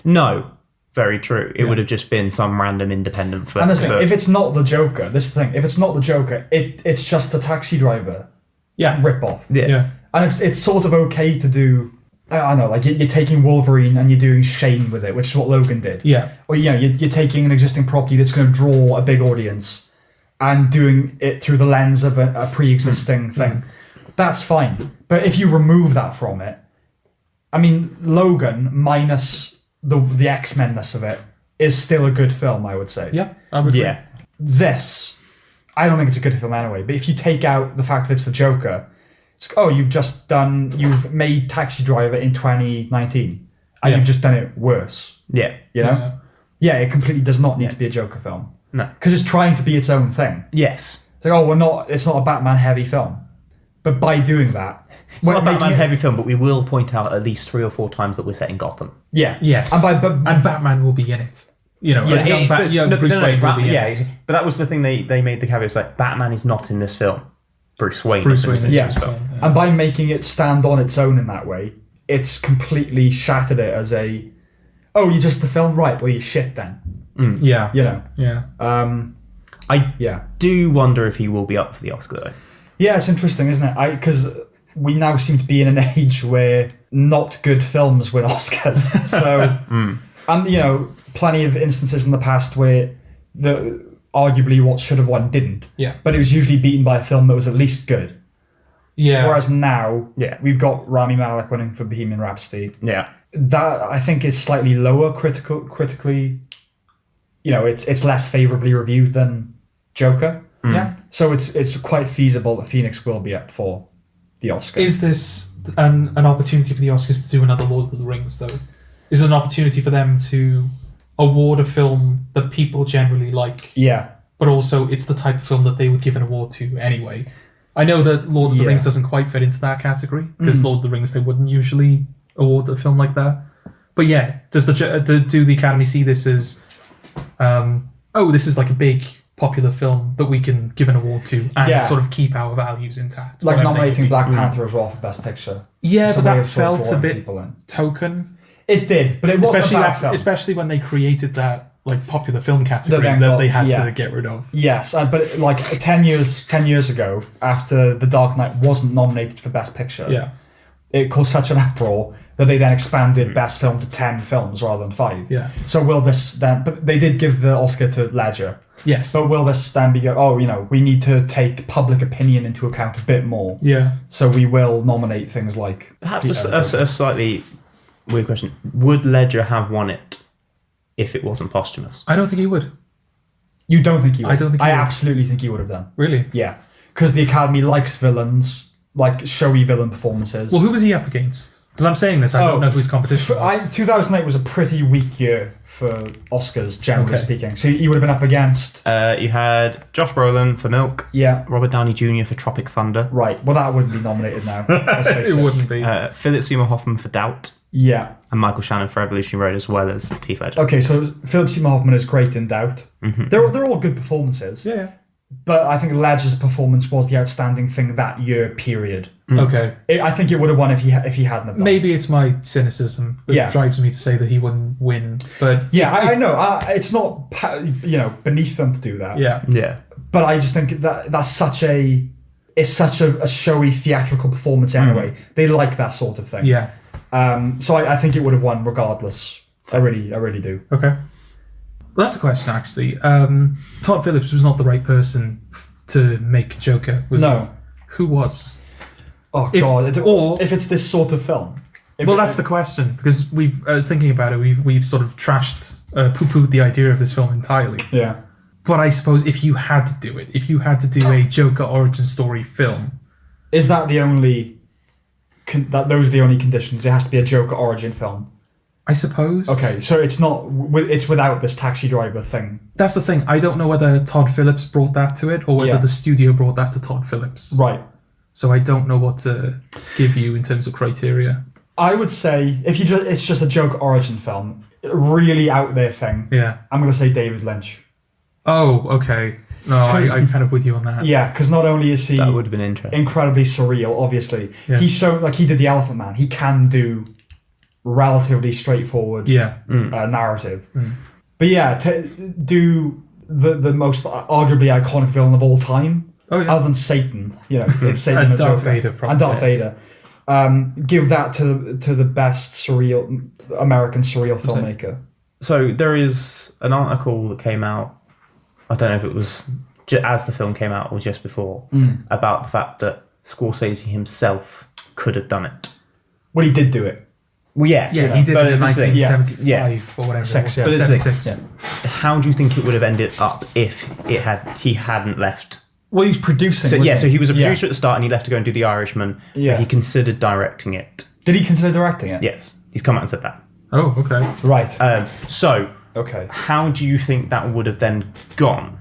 No, very true. It would have just been some random independent flick. And the thing, if it's not the Joker, if it's not the Joker, it's just a Taxi Driver rip-off. Yeah. And it's sort of okay to do, I don't know, like you're taking Wolverine and you're doing Shane with it, which is what Logan did. Yeah. Or, you're taking an existing property that's going to draw a big audience and doing it through the lens of a pre-existing thing. That's fine. But if you remove that from it, I mean, Logan minus the X-Men-ness of it is still a good film, I would say. Yeah, I would agree. Yeah. This, I don't think it's a good film anyway. But if you take out the fact that it's the Joker, it's you've made Taxi Driver in 2019, and you've just done it worse. Yeah. You know? Yeah, it completely does not need to be a Joker film. No. Because it's trying to be its own thing. Yes. It's like, it's not a Batman heavy film. But by doing that, It's not a Batman heavy film, but we will point out at least 3 or 4 times that we're set in Gotham. Yeah. Yes. And Batman will be in it. You know, Bruce Wayne will be in it. But that was the thing they made the caveat. It's like, Batman is not in this film. Bruce Wayne Bruce is Wayne in is this in film. this film. And by making it stand on its own in that way, it's completely shattered it as you're just the film, right? Well, you shit then. Yeah. You know. Yeah. I do wonder if he will be up for the Oscar, though. Yeah, it's interesting, isn't it? Because we now seem to be in an age where not good films win Oscars. So, and you know, plenty of instances in the past where arguably what should have won didn't. Yeah. But it was usually beaten by a film that was at least good. Yeah. Whereas now, we've got Rami Malek winning for Bohemian Rhapsody. Yeah. That I think is slightly lower critically. You know, it's less favorably reviewed than Joker. Yeah. So it's quite feasible that Phoenix will be up for the Oscar. Is this an opportunity for the Oscars to do another Lord of the Rings, though? Is it an opportunity for them to award a film that people generally like? Yeah. But also, it's the type of film that they would give an award to anyway. I know that Lord of the Rings doesn't quite fit into that category, because Lord of the Rings, they wouldn't usually award a film like that. But yeah, do the Academy see this as, this is like a big popular film that we can give an award to and sort of keep our values intact? Like nominating Black Panther as well for Best Picture. Yeah, but that felt a bit token. It did, but it wasn't a bad film. Especially when they created that like popular film category that they had to get rid of. Yes, but like 10 years ago, after The Dark Knight wasn't nominated for Best Picture, it caused such an uproar that they then expanded Best Film to 10 films rather than 5. Yeah. So will this then? But they did give the Oscar to Ledger. Yes. But will this then be we need to take public opinion into account a bit more. Yeah. So we will nominate things like perhaps a slightly weird question. Would Ledger have won it if it wasn't posthumous? I don't think he would. You don't think he would? I don't think he would. Absolutely think he would have done. Really? Yeah. Because the Academy likes villains, like showy villain performances. Well, who was he up against? Because I'm saying this, I don't know who his competition was. 2008 was a pretty weak year for Oscars, generally speaking. So he would have been up against... you had Josh Brolin for Milk. Yeah. Robert Downey Jr. for Tropic Thunder. Right. Well, that wouldn't be nominated now. It wouldn't be. Philip Seymour Hoffman for Doubt. Yeah. And Michael Shannon for Evolutionary Road, as well as Heath Ledger. Okay, so Philip Seymour Hoffman is great in Doubt. Mm-hmm. They're all good performances. Yeah. But I think Ledger's performance was the outstanding thing that year, period. Okay. I think it would have won if he hadn't have done. Maybe it's my cynicism that drives me to say that he wouldn't win. But I know. It's not beneath them to do that. Yeah. Yeah. But I just think that's such a showy theatrical performance anyway. They like that sort of thing. Yeah. So I think it would have won regardless. I really do. Okay. Well, that's the question, actually. Todd Phillips was not the right person to make Joker. No. Who was? Oh, God. If it's this sort of film. That's the question. Because we've, thinking about it, we've sort of trashed, poo-pooed the idea of this film entirely. Yeah. But I suppose if you had to do it, if you had to do a Joker origin story film... Is that the only... those are the only conditions? It has to be a Joker origin film? I suppose. Okay, so it's not. It's without this Taxi Driver thing. That's the thing. I don't know whether Todd Phillips brought that to it or whether the studio brought that to Todd Phillips. Right. So I don't know what to give you in terms of criteria. I would say if it's just a Joker origin film, really out there thing. Yeah. I'm going to say David Lynch. Oh, okay. No, I'm kind of with you on that. Yeah, because not only is he that would have been interesting, incredibly surreal. Obviously, he's shown he did The Elephant Man. He can do relatively straightforward narrative. But to do the most arguably iconic villain of all time, other than Satan, it's Satan and Darth Vader, probably. And Darth Vader. Give that to the best American surreal filmmaker. So there is an article that came out, I don't know if it was as the film came out or just before, about the fact that Scorsese himself could have done it. Well, he did do it. Well, yeah. Yeah, he did but it in this thing- 1975 or whatever. Six, it was. yeah. But it's 76. How do you think it would have ended up if he hadn't left? Well, he was producing. So wasn't so he was a Yeah. producer at the start, and he left to go and do The Irishman. Yeah. But he considered directing it. Did he consider directing it? Yes, he's come out and said that. Oh, okay. Right. So, Okay. how do you think that would have then gone?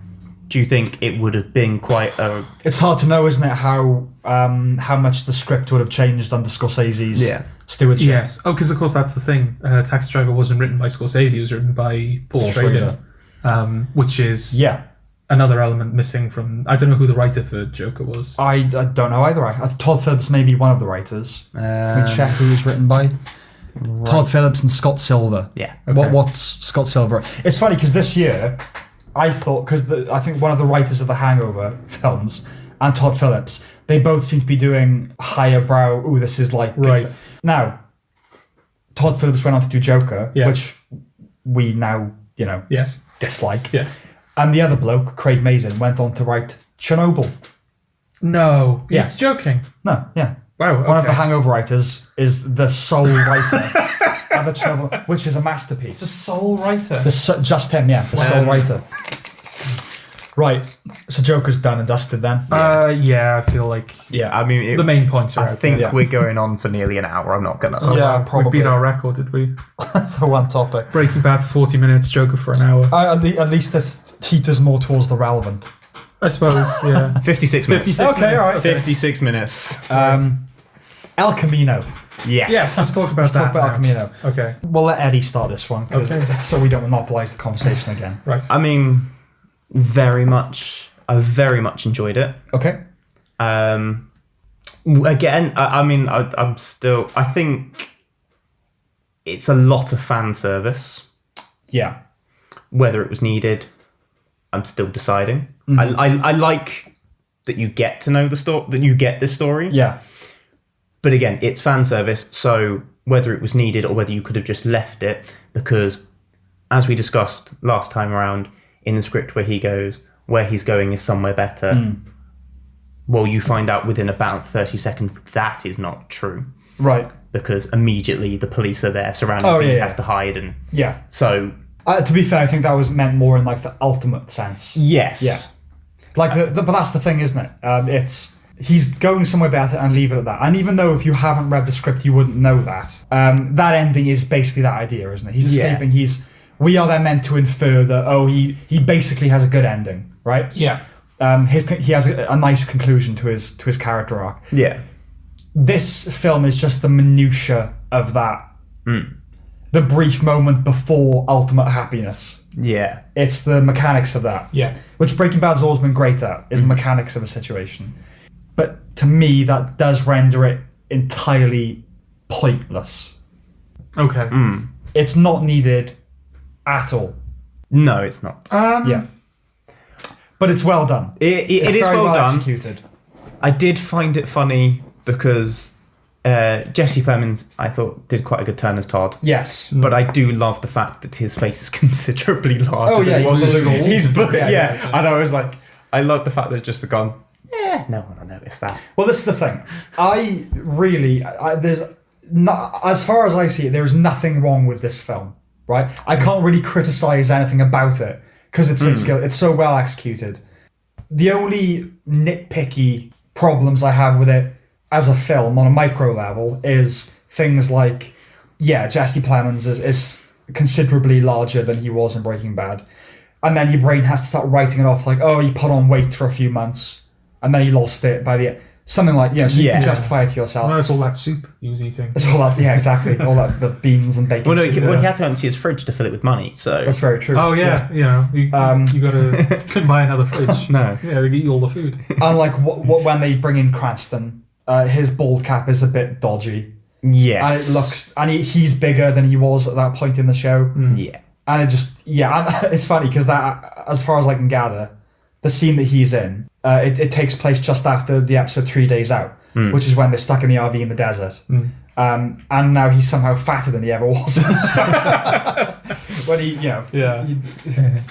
Do you think it would have been quite a... It's hard to know, isn't it, how much the script would have changed under Scorsese's stewardship. Yes. Oh, because of course that's the thing. Taxi Driver wasn't written by Scorsese. It was written by Paul Schrader, which is another element missing from... I don't know who the writer for Joker was. I don't know either. Todd Phillips may be one of the writers. Can we check who it was written by? Right. Todd Phillips and Scott Silver. Yeah. Okay. What's Scott Silver? It's funny because this year, I thought, because I think one of the writers of the Hangover films and Todd Phillips, they both seem to be doing higher brow. Ooh, this is like... Right. Now, Todd Phillips went on to do Joker, which we now, dislike. Yeah. And the other bloke, Craig Mazin, went on to write Chernobyl. No. Yeah. You're joking. No, yeah. Wow. Okay. One of the Hangover writers is the sole writer of the Chernobyl, which is a masterpiece. The sole writer. Just him, yeah. The sole writer. Right. So Joker's done and dusted then. Yeah, I feel like I mean... the main points are I out think there. we're going on for nearly an hour. I'm not going to... Yeah, We probably. beat our record, did we? For one topic. Breaking Bad for 40 minutes, Joker for an hour. At least this teeters more towards the relevant. I suppose, yeah. 56 minutes. 56 Okay, minutes. all right. 56 minutes. El Camino. Yes. Let's talk about Let's that talk about El now. Camino. Okay, We'll let Eddie start this one, Okay. so we don't monopolise the conversation again. right. I mean, I very much enjoyed it. Okay. Again, I'm still... I think it's a lot of fan service. Yeah. Whether it was needed, I'm still deciding. I like that you get to know the story, that you get this story. Yeah. But again, it's fan service, so whether it was needed or whether you could have just left it, because as we discussed last time around in the script where he's going is somewhere better. Well, you find out within about 30 seconds that is not true. Right. Because immediately the police are there surrounding him, he has to hide, and Yeah. so... To be fair, I think that was meant more in like the ultimate sense. Yes. Yeah. Like, but that's the thing, isn't it? It's he's going somewhere better and leave it at that. And even though if you haven't read the script, you wouldn't know that. That ending is basically that idea, isn't it? He's escaping. We are then meant to infer that he basically has a good ending, right? Yeah. He has a nice conclusion to his character arc. Yeah. This film is just the minutiae of that. The brief moment before ultimate happiness. Yeah. It's the mechanics of that. Yeah. Which Breaking Bad's always been great at, is the mechanics of a situation. But to me, that does render it entirely pointless. Okay. It's not needed at all. No, it's not. Yeah. But it's well done. It It's is very well done. executed. I did find it funny because Jesse Plemons, I thought, did quite a good turn as Todd. Yes. But I do love the fact that his face is considerably larger. Oh, yeah, than it was. he's blue. He's blue. Yeah, Yeah. And I was like, I love the fact that it's just gone, no one will notice that. Well, this is the thing. There's not, as far as I see it, there is nothing wrong with this film, right? I can't really criticize anything about it because it's so well executed. The only nitpicky problems I have with it as a film on a micro level is things like, Jesse Plemons is considerably larger than he was in Breaking Bad. And then your brain has to start writing it off like, he put on weight for a few months and then he lost it by the... Something like, so you can justify it to yourself. No, it's all that soup he was eating. It's all that, exactly. All that, the beans and bacon. Well, no, soup. he had to empty his fridge to fill it with money, so... That's very true. Oh, yeah. You gotta... couldn't buy another fridge. No. Yeah, they eat all the food. And like when they bring in Cranston, his bald cap is a bit dodgy. Yes. And it looks... And he's bigger than he was at that point in the show. Yeah. And it just... and it's funny because that, as far as I can gather, the scene that he's in, it takes place just after the episode 3 Days Out, which is when they're stuck in the RV in the desert. And now he's somehow fatter than he ever was. When he'd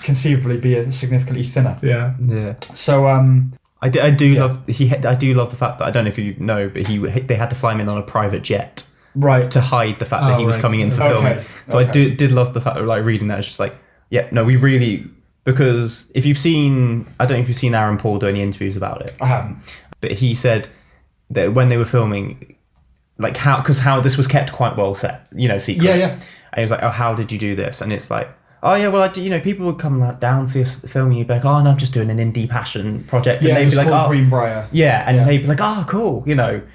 conceivably be significantly thinner. Yeah. Yeah. So I do love the fact that, I don't know if you know, but they had to fly him in on a private jet Right. to hide the fact that he was right. coming in for Okay. filming. So I did love the fact of like reading that. It's just like, yeah, no, we really, because if you've seen, I don't know if you've seen Aaron Paul do any interviews about it, I haven't. but he said that when they were filming, like how this was kept quite well set, secret. Yeah, yeah. And he was like, oh, how did you do this? And it's like, oh yeah, well, people would come like, down see us filming. You'd be like, oh no, I'm just doing an indie passion project, Yeah, and it they'd was be like, called oh, Greenbrier. yeah, and Yeah. they'd be like, oh, cool,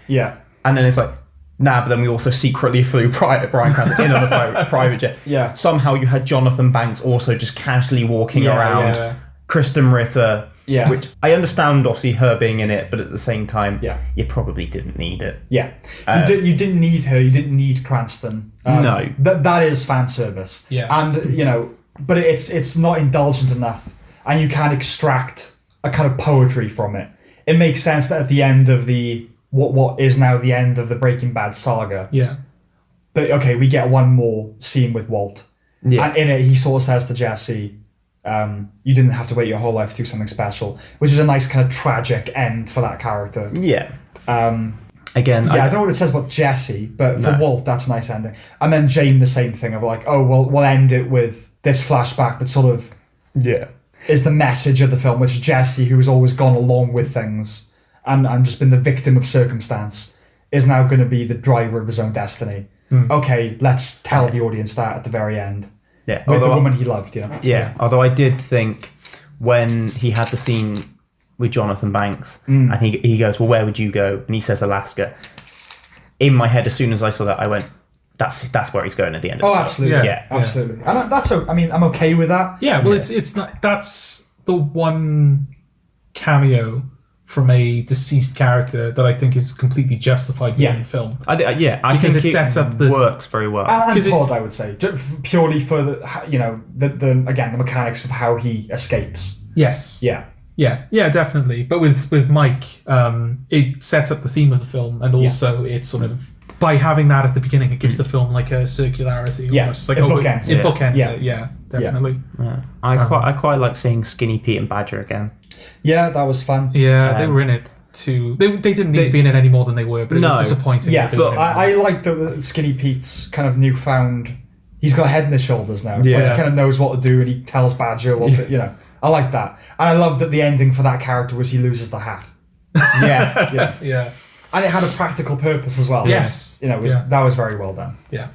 Yeah. And then it's like, nah, but then we also secretly flew Brian Cranston in on a private jet. Yeah. Somehow you had Jonathan Banks also just casually walking Yeah, around. yeah. Kristen Ritter. Yeah. Which I understand, obviously, her being in it, but at the same time, Yeah. you probably didn't need it. Yeah. You didn't need her. You didn't need Cranston. No. That is fan service. Yeah. And, but it's not indulgent enough. And you can't extract a kind of poetry from it. It makes sense that at the end of the what is now the end of the Breaking Bad saga. Yeah. But okay, we get one more scene with Walt. Yeah. And in it, he sort of says to Jesse, you didn't have to wait your whole life to do something special, which is a nice kind of tragic end for that character. Yeah. Again, I don't know what it says about Jesse, but for Walt, that's a nice ending. And then Jane, the same thing of like, oh, well, we'll end it with this flashback that sort of is the message of the film, which is Jesse, who has always gone along with things and just been the victim of circumstance, is now going to be the driver of his own destiny. Okay, let's tell the audience that at the very end. Yeah. With the woman he loved, Yeah. Although I did think when he had the scene with Jonathan Banks and he goes, well, where would you go? And he says Alaska. In my head, as soon as I saw that, I went, that's where he's going at the end of the film. Absolutely. Yeah. Absolutely. And I'm okay with that. Yeah, well, it's not. That's the one cameo from a deceased character that I think is completely justified being in the film. I Because think it sets up the- works very well. And 'Cause Todd, it's- I would say, purely for the mechanics of how he escapes. Yes. Yeah. Yeah, definitely. But with Mike, it sets up the theme of the film, and also it sort of, by having that at the beginning, it gives the film like a circularity. Yeah, Almost. Like it bookends it. it. Bookends Yeah. it. Yeah, definitely. I quite like seeing Skinny Pete and Badger again. Yeah, that was fun. Yeah, they were in it too. They didn't need to be in it any more than they were, but it was disappointing. Yes, because- I like the Skinny Pete's kind of newfound. He's got a head in his shoulders now. Yeah. Like, he kind of knows what to do, and he tells Badger what to. I like that, and I love that the ending for that character was he loses the hat. Yeah. yeah, And it had a practical purpose as well. Yes. That was very well done. yeah.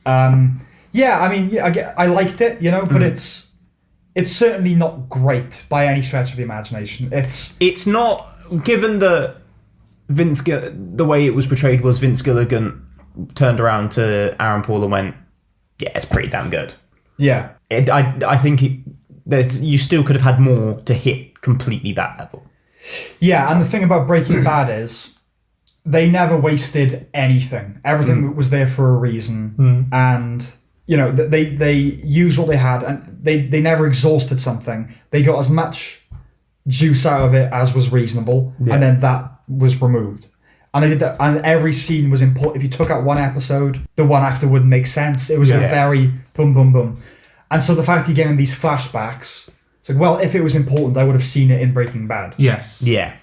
I liked it, but it's certainly not great by any stretch of the imagination. It's not, given that the way it was portrayed was Vince Gilligan turned around to Aaron Paul and went, yeah, it's pretty damn good. Yeah. I think that you still could have had more to hit completely that level. Yeah, and the thing about Breaking Bad is they never wasted anything. Everything was there for a reason, and they used what they had, and they never exhausted something. They got as much juice out of it as was reasonable, and then that was removed. And they did that, and every scene was important. If you took out one episode, the one after wouldn't make sense. It was a very boom, boom, boom. And so the fact you're getting these flashbacks, it's like, well, if it was important, I would have seen it in Breaking Bad. Yes. Yeah.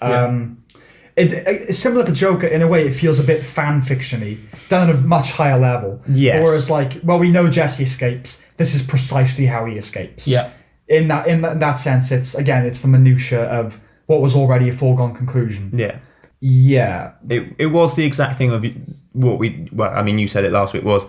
It's similar to Joker in a way. It feels a bit fan fiction-y, done at a much higher level. Yes. Whereas, like, well, we know Jesse escapes. This is precisely how he escapes. Yeah. In that sense, it's the minutia of what was already a foregone conclusion. Yeah. Yeah. It was the exact thing of you said it last week, was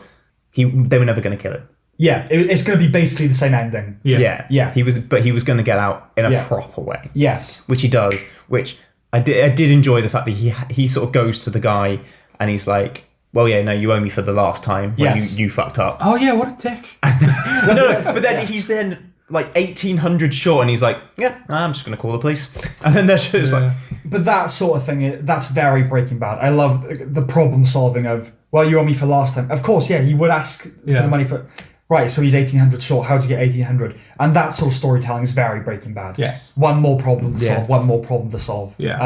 they were never going to kill it. Yeah. It's going to be basically the same ending. Yeah. Yeah. He was going to get out in a proper way. Yes. Which he does, which I did enjoy the fact that he sort of goes to the guy and he's like, well, yeah, no, you owe me for the last time when you fucked up. Oh yeah, what a dick. No, but then he's then like 1,800 short and he's like, yeah, I'm just going to call the police. And then they're just like... But that sort of thing, that's very Breaking Bad. I love the problem solving of, well, you owe me for last time. Of course, yeah, he would ask for the money for... Right, so he's 1,800 short. How to get 1,800? And that sort of storytelling is very Breaking Bad. Yes. One more problem to solve. One more problem to solve. Yeah.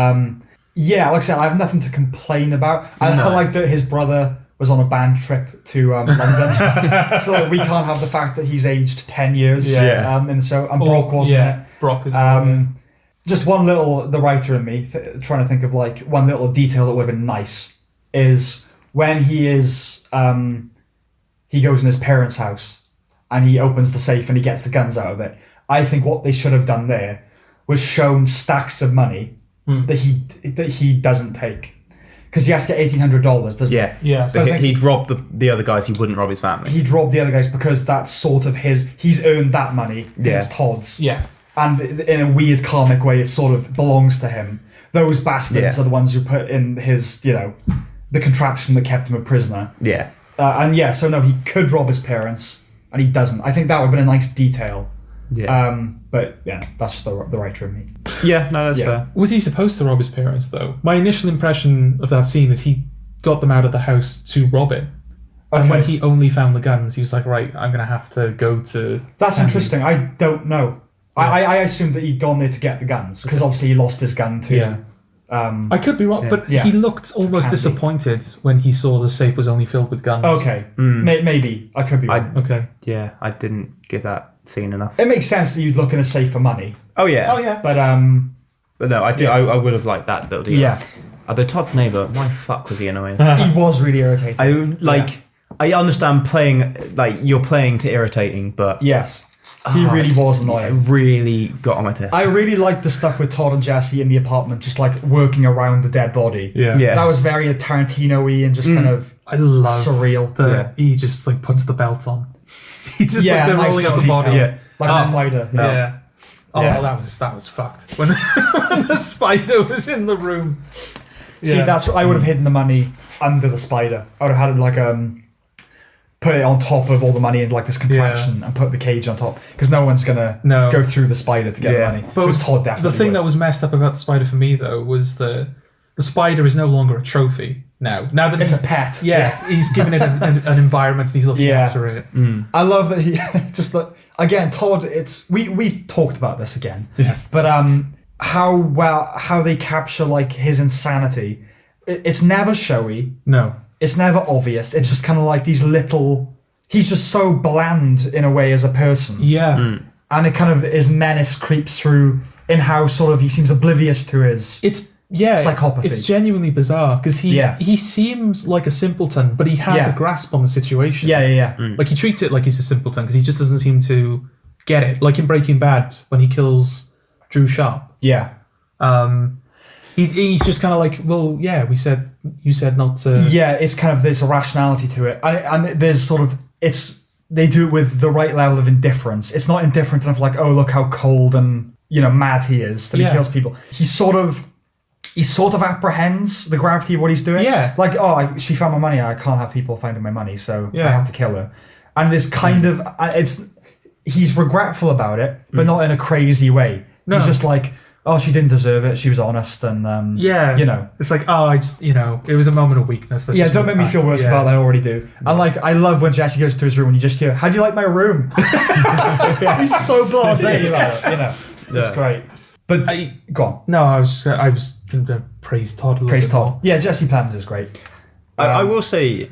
Like I said, I have nothing to complain about. I like that his brother was on a band trip to London, so we can't have the fact that he's aged 10 years. And Brock wasn't in it. Brock as well. Just one little, the writer in me trying to think of like one little detail that would have been nice is when he is he goes in his parents' house and he opens the safe and he gets the guns out of it. I think what they should have done there was shown stacks of money that he doesn't take. Because he has to get $1,800, doesn't he? Yeah. So I think He'd rob the other guys. He wouldn't rob his family. he'd rob the other guys because that's sort of he's earned that money because it's Todd's. Yeah. And in a weird karmic way, it sort of belongs to him. Those bastards are the ones who put in his, the contraption that kept him a prisoner. Yeah. So no, he could rob his parents, and he doesn't. I think that would have been a nice detail. Yeah. But yeah, that's just the writer in me. Yeah, no, that's fair. Was he supposed to rob his parents, though? My initial impression of that scene is he got them out of the house to rob it. Okay. And when he only found the guns, he was like, right, I'm going to have to go to... That's interesting. I don't know. Yeah. I assumed that he'd gone there to get the guns, because obviously he lost his gun too. Yeah. I could be wrong, but he looked almost disappointed when he saw the safe was only filled with guns. Okay. Maybe. I could be wrong. Okay. Yeah, I didn't give that scene enough. It makes sense that you'd look in a safe for money. Oh, yeah. But no, I do. Yeah. I would have liked that little deal. Yeah. Although Todd's neighbour, why fuck was he annoying? He was really irritating. I understand playing, you're playing to irritating, but... Yes. He really was annoying. It really got on my tits. I really liked the stuff with Todd and Jesse in the apartment, just working around the dead body. Yeah. That was very Tarantino-y and just kind of I love surreal. that he just puts the belt on. He just they're nice rolling up the little body. detail. Yeah. Like a spider. Yeah. Oh, Yeah. that was fucked. When the spider was in the room. See, that's I would have hidden the money under the spider. I would have had it put it on top of all the money in this contraption and put the cage on top, because no one's gonna go through the spider to get the money. But it was Todd definitely. The thing that was messed up about the spider for me though was the spider is no longer a trophy now. Now that it's a pet. Yeah, he's given it an environment and he's looking after it. I love that he just again Todd. We've talked about this again. Yes, but how they capture his insanity. It's never showy. No. It's never obvious. It's just kind of these little... He's just so bland in a way as a person. Yeah. And it kind of, his menace creeps through in how sort of he seems oblivious to his psychopathy. It's genuinely bizarre because he seems like a simpleton, but he has a grasp on the situation. Yeah. He treats it like he's a simpleton because he just doesn't seem to get it. Like in Breaking Bad when he kills Drew Sharp. Yeah. He's just kind of you said not to... Yeah, it's kind of, there's a rationality to it. And there's sort of, they do it with the right level of indifference. It's not indifferent enough oh, look how cold and, mad he is that he kills people. He sort of apprehends the gravity of what he's doing. Yeah. She found my money, I can't have people finding my money, so I have to kill her. And there's kind of, he's regretful about it, but not in a crazy way. No. He's just she didn't deserve it. She was honest, and it's it was a moment of weakness. Don't make me feel worse about that. I already do. And I love when Jesse goes to his room and you just hear, "How do you like my room?" He's so blasé about it. It's great. But go on. No, I was going to praise Todd a little bit more. Yeah, Jesse Plemons is great. I will say,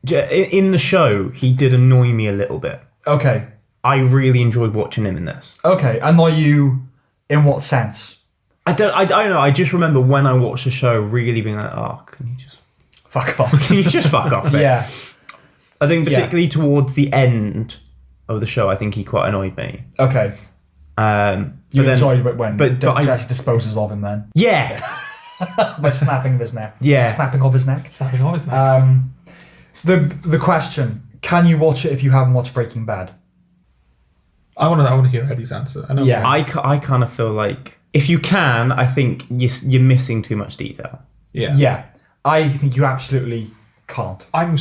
in the show, he did annoy me a little bit. Okay. I really enjoyed watching him in this. Okay, annoy you. In what sense? I don't know. I just remember when I watched the show really being can you just fuck off? Can you just fuck off? Mate? Yeah. I think particularly towards the end of the show, I think he quite annoyed me. Okay. You enjoyed it when Jesse disposes of him then? Yeah. By snapping of his neck. Yeah. Snapping of his neck. Snapping of his neck. The question: can you watch it if you haven't watched Breaking Bad? I want to hear Eddie's answer. I know. Yeah. I kind of feel like if you can, I think you're missing too much detail. Yeah. Yeah. I think you absolutely can't. I'm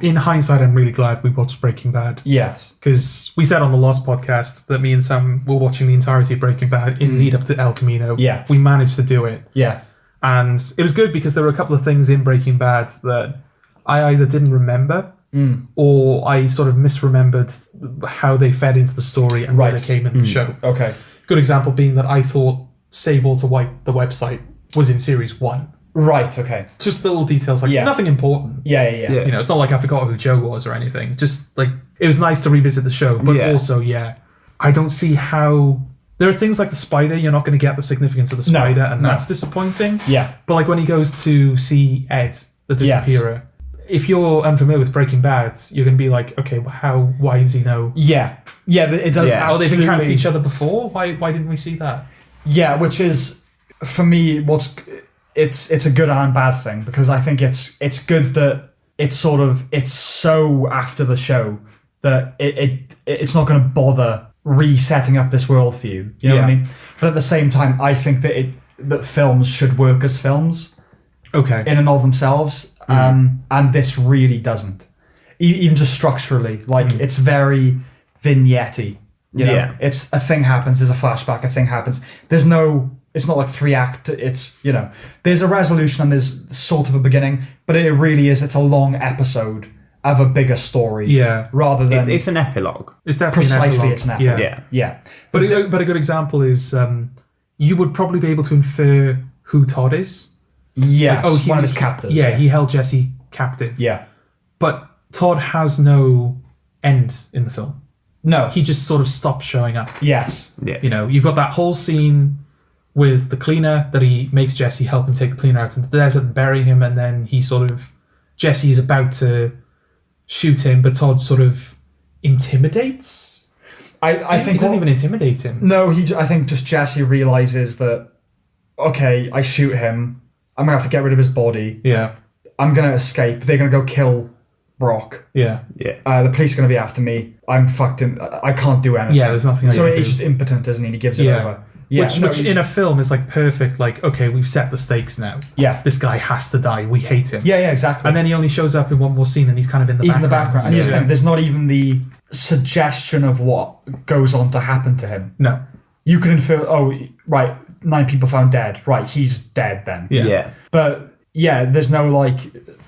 in hindsight, I'm really glad we watched Breaking Bad. Yes. Because we said on the last podcast that me and Sam were watching the entirety of Breaking Bad in lead up to El Camino. Yeah. We managed to do it. Yeah. And it was good because there were a couple of things in Breaking Bad that I either didn't remember or I sort of misremembered how they fed into the story and where they came in the show. Okay. Good example being that I thought Say Walter White, the website, was in series 1. Right, okay. Just little details, nothing important. Yeah. It's not like I forgot who Joe was or anything. Just it was nice to revisit the show, but also, I don't see how... There are things like the spider, you're not going to get the significance of the spider, and that's disappointing. Yeah. But when he goes to see Ed, the disappearer. If you're unfamiliar with Breaking Bad, you're going to be like, okay, why does he know? Yeah, it does. Yeah. Oh, they've absolutely. encountered each other before? Why didn't we see that? Yeah, which is, for me, it's a good and bad thing, because I think it's good that it's so after the show that it's not going to bother resetting up this world for you. You know what I mean? But at the same time, I think that films should work as films. Okay. In and of themselves, and this really doesn't. Even just structurally, like it's very vignette-y. You know? Yeah. It's a thing happens, there's a flashback, a thing happens. It's not like 3 act. It's, there's a resolution and there's sort of a beginning, but it really is. It's a long episode of a bigger story. Yeah. Rather than It's an epilogue. It's definitely precisely an it's an epilogue. epilogue. Yeah. But a good example is you would probably be able to infer who Todd is. Yes. Like, One of his captors. Yeah, he held Jesse captive. Yeah. But Todd has no end in the film. No. He just sort of stops showing up. Yes. Yeah. You've got that whole scene with the cleaner that he makes Jesse help him take the cleaner out into the desert and bury him, and then Jesse is about to shoot him, but Todd sort of intimidates. I think he doesn't even intimidate him. No, I think just Jesse realizes that, okay, I shoot him, I'm gonna have to get rid of his body. Yeah. I'm gonna escape. They're gonna go kill Brock. Yeah. Yeah. The police are gonna be after me. I'm fucked in. I can't do anything. Yeah, there's nothing I So can he's do. just impotent, isn't he? And he gives it Yeah. over. Yeah. Which in a film is like perfect. Like, okay, we've set the stakes now. Yeah. This guy has to die. We hate him. Yeah, exactly. And then he only shows up in one more scene, and he's kind of in the he's background. in the background, and you just Yeah. think there's not even the suggestion of what goes on to happen to him. No. You can infer, oh, right, 9 people found dead. Right, he's dead then. Yeah. Yeah. But yeah, there's no like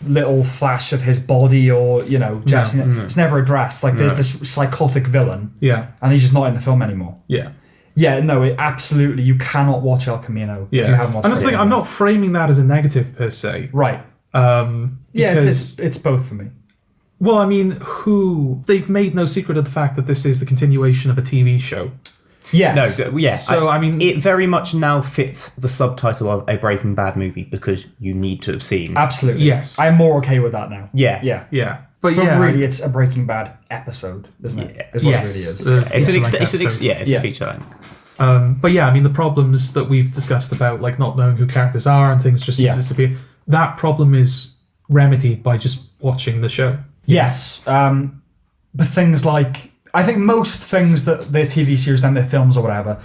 little flash of his body or Jesse. It's never addressed. Like there's this psychotic villain, Yeah. and he's just not in the film anymore. Yeah. Yeah, no, you cannot watch El Camino if you haven't watched. I'm just thinking, I'm not framing that as a negative per se. Right. Yeah, Because, it's both for me. well, I mean, they've made no secret of the fact that this is the continuation of a TV show. Yes. No, yeah. So, I mean, it very much now fits the subtitle of a Breaking Bad movie because you need to have seen. Absolutely. Yes. I'm more okay with that now. Yeah. Yeah. yeah. But But yeah. really, it's a Breaking Bad episode, isn't it? Yeah. Is what Yes. it really is. It's feature-length a episode. feature length. But yeah, I mean, the problems that we've discussed about like not knowing who characters are and things just seem to disappear, that problem is remedied by just watching the show. Yes. But things like, I think most things that their TV series and their films or whatever,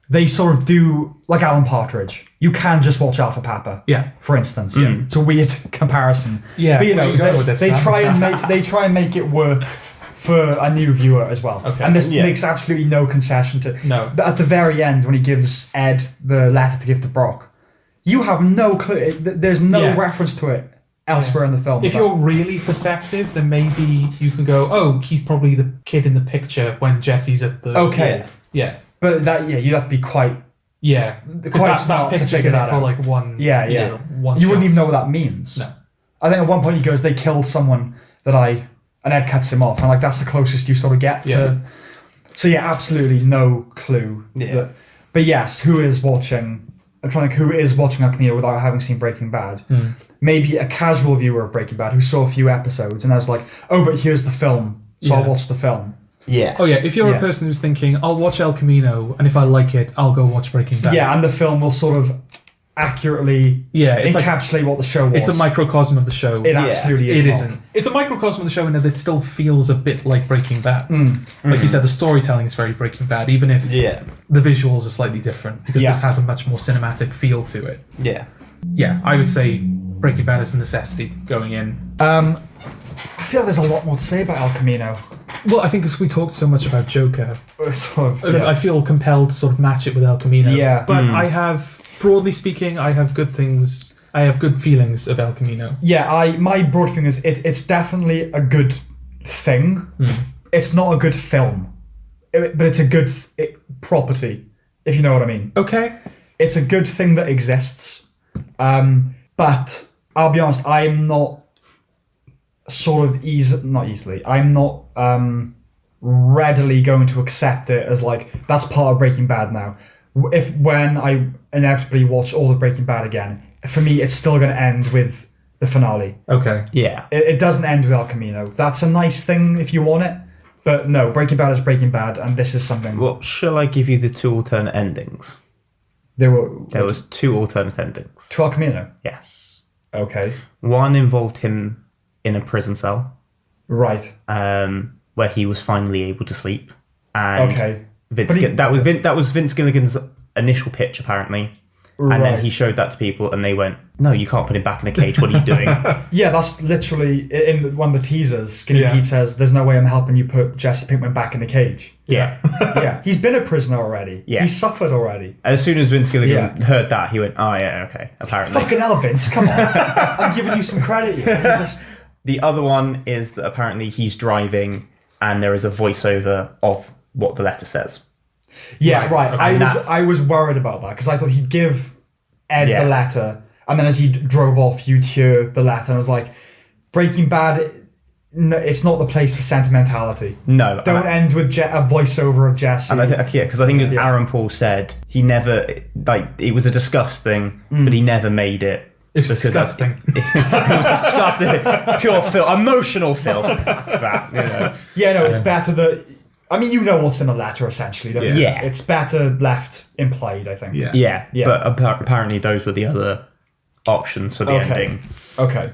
they sort of do, like Alan Partridge. You can just watch Alpha Papa. Yeah. For instance. It's a weird comparison. Yeah, But where are you going with this, they Sam? try and make it work for a new viewer as well. Okay. And this Yeah. makes absolutely no concession to. No. But at the very end, when he gives Ed the letter to give to Brock, you have no clue. There's no Yeah. reference to it elsewhere in the film. If you're really perceptive, then maybe you can go, oh, he's probably the kid in the picture when Jesse's at the... Okay. Yeah. But you have to be quite. Yeah. Quite smart to picture's figure in it that for out. like one... Yeah. one You wouldn't shot. even know what that means. No. I think at one point he goes, they killed someone and Ed cuts him off. And like, that's the closest you sort of get to. So yeah, absolutely no clue. Yeah. But yes, who is watching? I'm trying to think who is watching El Camino without having seen Breaking Bad. Maybe a casual viewer of Breaking Bad who saw a few episodes and I was like, oh, but here's the film. So I'll watch the film. Yeah. Oh yeah, if you're Yeah. a person who's thinking, I'll watch El Camino, and if I like it, I'll go watch Breaking Bad. Yeah, and the film will sort of accurately it's encapsulate what the show was. It's a microcosm of the show. It absolutely is. It not. isn't. It's a microcosm of the show in that it still feels a bit like Breaking Bad. Like you said, the storytelling is very Breaking Bad, even if the visuals are slightly different, because this has a much more cinematic feel to it. Yeah. Yeah, I would say Breaking Bad is a necessity going in. I feel there's a lot more to say about El Camino. Well, I think because we talked so much about Joker, Sort of, I feel compelled to sort of match it with El Camino. Yeah. But I have, broadly speaking, I have good things. I have good feelings of El Camino. Yeah, my broad thing is it's definitely a good thing. It's not a good film, but it's a good property, if you know what I mean. Okay. It's a good thing that exists. But I'll be honest, I'm not I'm not readily going to accept it as like that's part of Breaking Bad now. When I inevitably watch all of Breaking Bad again, for me it's still going to end with the finale. Okay. Yeah. It doesn't end with El Camino. That's a nice thing if you want it, but no, Breaking Bad is Breaking Bad, and this is something. Well, shall I give you the 2 alternate endings? There was 2 alternate endings. to El Camino. Yes. Okay, One involved him in a prison cell, right. where he was finally able to sleep. And Okay, that was Vince Gilligan's initial pitch, apparently. And then Right. he showed that to people, and they went, "No, you can't put him back in a cage. What are you doing?" yeah, that's literally in one of the teasers. Skinny Yeah. Pete says, "There's no way I'm helping you put Jesse Pinkman back in the cage." Yeah. Yeah, he's been a prisoner already. Yeah. He's suffered already. As soon as Vince Gilligan Yeah. heard that, he went, "Oh yeah, okay." Apparently, Fucking hell, Vince, come on! I'm giving you some credit. You just the other one is that apparently he's driving, and there is a voiceover of what the letter says. yeah, right. Okay, I was worried about that because I thought he'd give Ed Yeah. the letter, and then as he drove off, you'd hear the letter, and I was like, Breaking Bad. No, it's not the place for sentimentality. No, Don't end with a voiceover of Jesse. And I think, because I think as Yeah. Aaron Paul said, he never it was a disgust thing, but he never made it. It was because disgusting. It was disgusting, pure filth, emotional filth. Fuck that, you know. Yeah, no, it's better that. I mean, you know what's in the letter, essentially, don't you? Yeah. It's better left implied, I think. Yeah. Yeah, Yeah. but apparently those were the other options for the Okay. ending. Okay.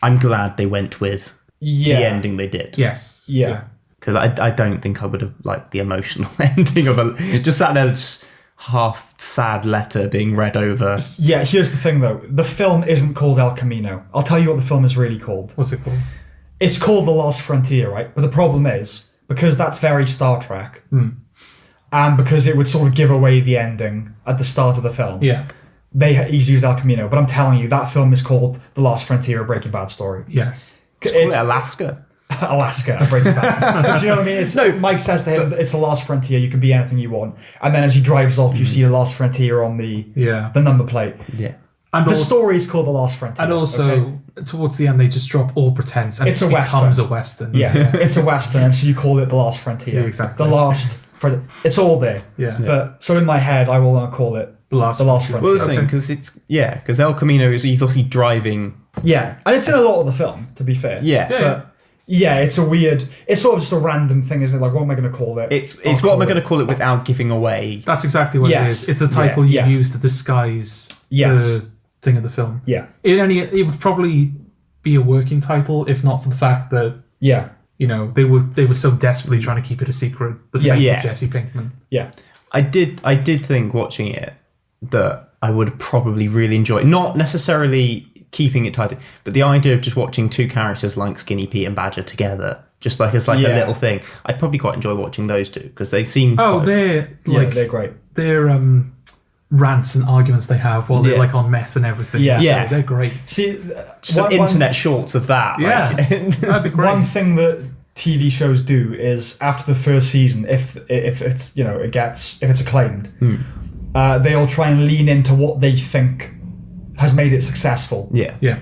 I'm glad they went with Yeah. the ending they did. Yes. Yeah. Because I don't think I would have liked the emotional ending of just sat there, just half sad letter being read over. Yeah, here's the thing, though. The film isn't called El Camino. I'll tell you what the film is really called. What's it called? It's called The Last Frontier, right? But the problem is, because that's very Star Trek, and because it would sort of give away the ending at the start of the film, Yeah. he's used El Camino. But I'm telling you, that film is called The Last Frontier, a Breaking Bad story. Yes. Call it Alaska. Alaska, a Breaking Bad. Because you know what I mean? It's, Mike says to him, it's the last frontier, you can be anything you want. And then as he drives off, you see the last frontier on the number plate. Yeah. And The also, story is called The Last Frontier. and also okay? towards the end, they just drop all pretense and It's it a becomes Western. a Western. Yeah, it's a Western, and so you call it The Last Frontier. Yeah, exactly. The last, it's all there. Yeah. But so in my head, I will now call it The Last Frontier. Well, I was saying, Okay. because El Camino he's obviously driving. Yeah, and it's in a lot of the film, to be fair. Yeah. Yeah. But yeah, it's a weird, it's sort of just a random thing, isn't it? Like, what am I going to call it? It's I'll what call am I it- going to call it without giving away? That's exactly what Yes. it is. It's a title Yeah. you use to disguise Yes. the thing of the film. Yeah, It would probably be a working title if not for the fact that yeah, they were so desperately trying to keep it a secret. The fate Yeah. of Jesse Pinkman. yeah. I did think watching it that I would probably really enjoy it. Not necessarily keeping it tight, but the idea of just watching two characters like Skinny Pete and Badger together, just like as like Yeah. a little thing. I'd probably quite enjoy watching those two because they seem. Oh, quite- they're Yeah, like they're great. their rants and arguments they have while they're Yeah. like on meth and everything. Yeah. So Yeah. they're great. See, some one- internet shorts of that. Yeah. like- That'd be great. One thing that TV shows do is after the first season, if it's if it's acclaimed, they'll try and lean into what they think has made it successful. yeah. Yeah.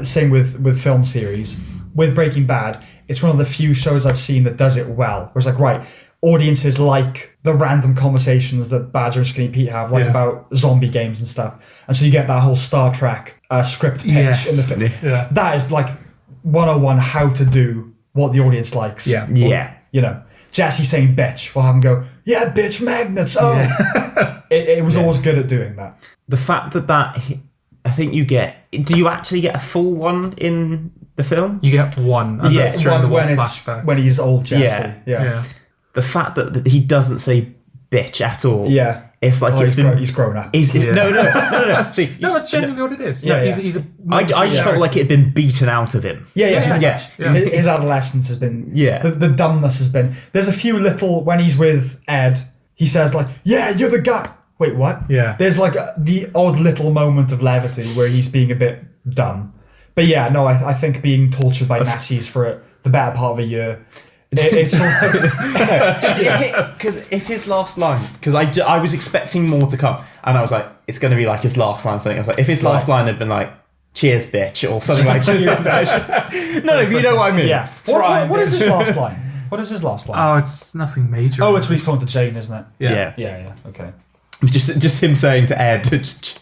Same with film series. With Breaking Bad, it's one of the few shows I've seen that does it well. Where it's like, right, audiences like the random conversations that Badger and Skinny Pete have, like Yeah. about zombie games and stuff. And so you get that whole Star Trek script pitch Yes. in the film. Yeah. That is like 101 how to do what the audience likes. Yeah. Yeah. You know, Jesse saying bitch, we'll have him go, yeah, bitch magnets. Oh, it was always good at doing that. The fact that I think you get. Do you actually get a full one in the film? You get one. And that's during the one flashback. when he's old Jesse. Yeah. Yeah. The fact that he doesn't say bitch at all. Yeah. It's like Oh, it's he's grown up. No. See, No, that's genuinely what it is. Yeah, He's, yeah. he's a. I just felt like it had been beaten out of him. Yeah. Yeah. His adolescence has been. Yeah. The dumbness has been. There's a few little when he's with Ed, he says like, "Yeah, you're the guy." Wait, what? Yeah. There's like the odd little moment of levity where he's being a bit dumb. But yeah, no, I think being tortured by Nazis for the better part of a year. It's sort of, Because if his last line, because I was expecting more to come, and I was like, it's going to be like his last line. Something I was like, if his last line had been like, "Cheers, bitch," or something like that. No, but you know what I mean. yeah. What is his last line? What is his last line? Oh, it's nothing major. Oh, it's when he's talking to Jane, isn't it? Yeah. Yeah. Okay. Just him saying to Ed, just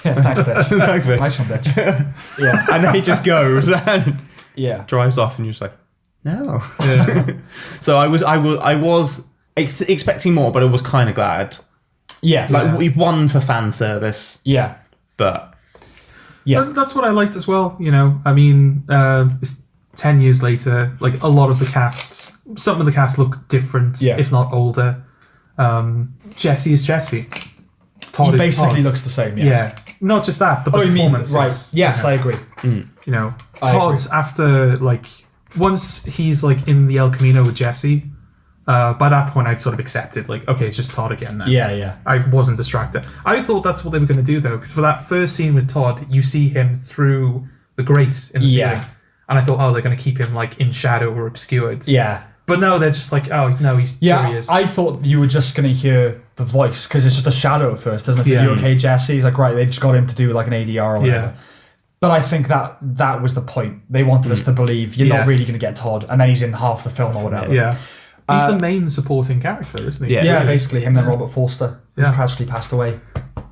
Yeah, thanks, bitch. Thanks, bitch. Nice one, bitch. Yeah. And then he just goes and Yeah. drives off, and you're just like, no. Yeah. So I was expecting more, but I was kind of glad. Yes. Like we won for fan service, Yeah. but Yeah. That's what I liked as well. You know, I mean, it's 10 years later. Like a lot of the cast, some of the cast look different, if not older. Jesse is Jesse. Todd He is basically Todd. looks the same. Yeah. Yeah, not just that, but the Oh, you mean performances. right? Yes, you know, I agree. You know, I Todd agree. after like once he's like in the El Camino with Jesse. By that point, I'd sort of accepted, like, okay, it's just Todd again now. Yeah, yeah. I wasn't distracted. I thought that's what they were going to do, though, because for that first scene with Todd, you see him through the grate in the ceiling. And I thought, oh, they're going to keep him, like, in shadow or obscured. Yeah. But no, they're just like, oh, no, here he Yeah, is. I thought you were just going to hear the voice because it's just a shadow at first, doesn't it? So, Yeah. you okay, Jesse? He's like, right, they just got him to do like an ADR or whatever. Yeah. But I think that was the point. They wanted us to believe you're not Yes. really going to get Todd, and then he's in half the film or whatever. Yeah. He's the main supporting character, isn't he? Yeah. Yeah, Really. basically him and Robert Forster, who's Yeah. tragically passed away.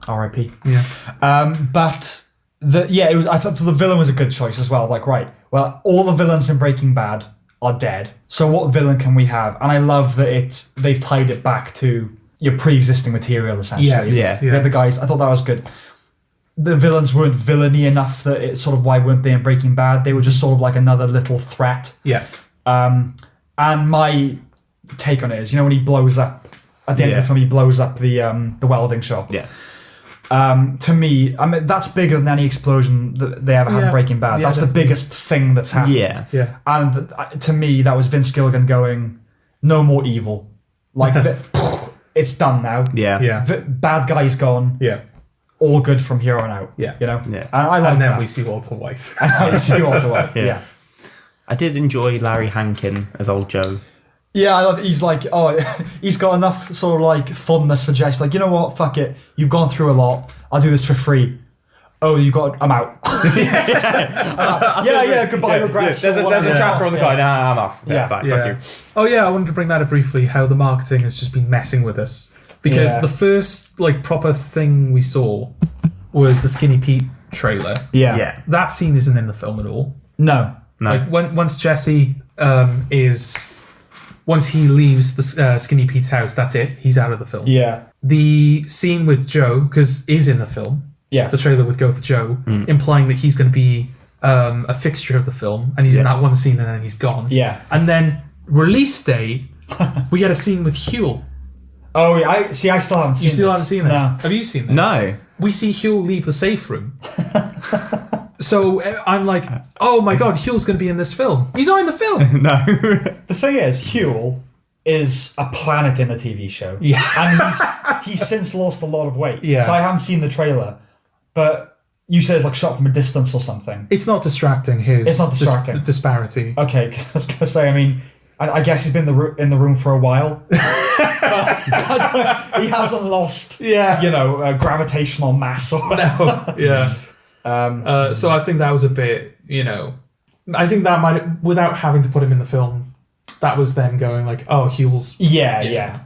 R.I.P. Yeah. But it was. I thought the villain was a good choice as well. Like, right, well, all the villains in Breaking Bad are dead. So what villain can we have? And I love that they've tied it back to your pre-existing material essentially. Yes. Yeah. They're the guys. I thought that was good. The villains weren't villainy enough that it's sort of why weren't they in Breaking Bad? They were just sort of like another little threat. Yeah. And my take on it is, you know, when he blows up at the end of the film, he blows up the welding shop. yeah. To me, I mean, that's bigger than any explosion that they ever had in Yeah. Breaking Bad. Yeah, That's the definitely. biggest thing that's happened. Yeah. Yeah. And to me, that was Vince Gilligan going, no more evil. Like, it's done now. Yeah. Yeah. The bad guy's gone. Yeah. All good from here on out. Yeah. You know? Yeah. And I like And then that. we see Walter White. And then we see Walter White. Yeah. Yeah. I did enjoy Larry Hankin as old Joe. Yeah, I love it. He's like, he's got enough sort of like fondness for Jess. Like, you know what? Fuck it. You've gone through a lot. I'll do this for free. Oh, I'm out. Yeah, goodbye, regrets. There's a trapper on the car. Nah, I'm off. Yeah. Bye. Yeah. Fuck you. Oh yeah, I wanted to bring that up briefly. How the marketing has just been messing with us because Yeah. the first like proper thing we saw was the Skinny Pete trailer. Yeah. Yeah. That scene isn't in the film at all. No. No. Like once Jesse once he leaves the Skinny Pete's house, that's it. He's out of the film. Yeah. The scene with Joe, because is in the film. Yes. The trailer would go for Joe, implying that he's going to be a fixture of the film, and he's in that one scene, and then he's gone. Yeah. And then release day, we get a scene with Huel. Oh, yeah. I still haven't seen You still this. haven't seen that? No. Have you seen this? No. We see Huel leave the safe room. So I'm like, oh my god, Huel's going to be in this film. He's not in the film. No. The thing is, Huel is a planet in the TV show. Yeah. And he's since lost a lot of weight. Yeah. So I haven't seen the trailer, but you said it's like shot from a distance or something. It's not distracting his It's not distracting. disparity. Okay, 'cause I was going to say, I mean, I guess he's been in the room for a while. But he hasn't lost, Yeah. gravitational mass or whatever. Yeah. So I think that was a bit, I think that might, without having to put him in the film, that was them going like, oh, Huel's, Yeah.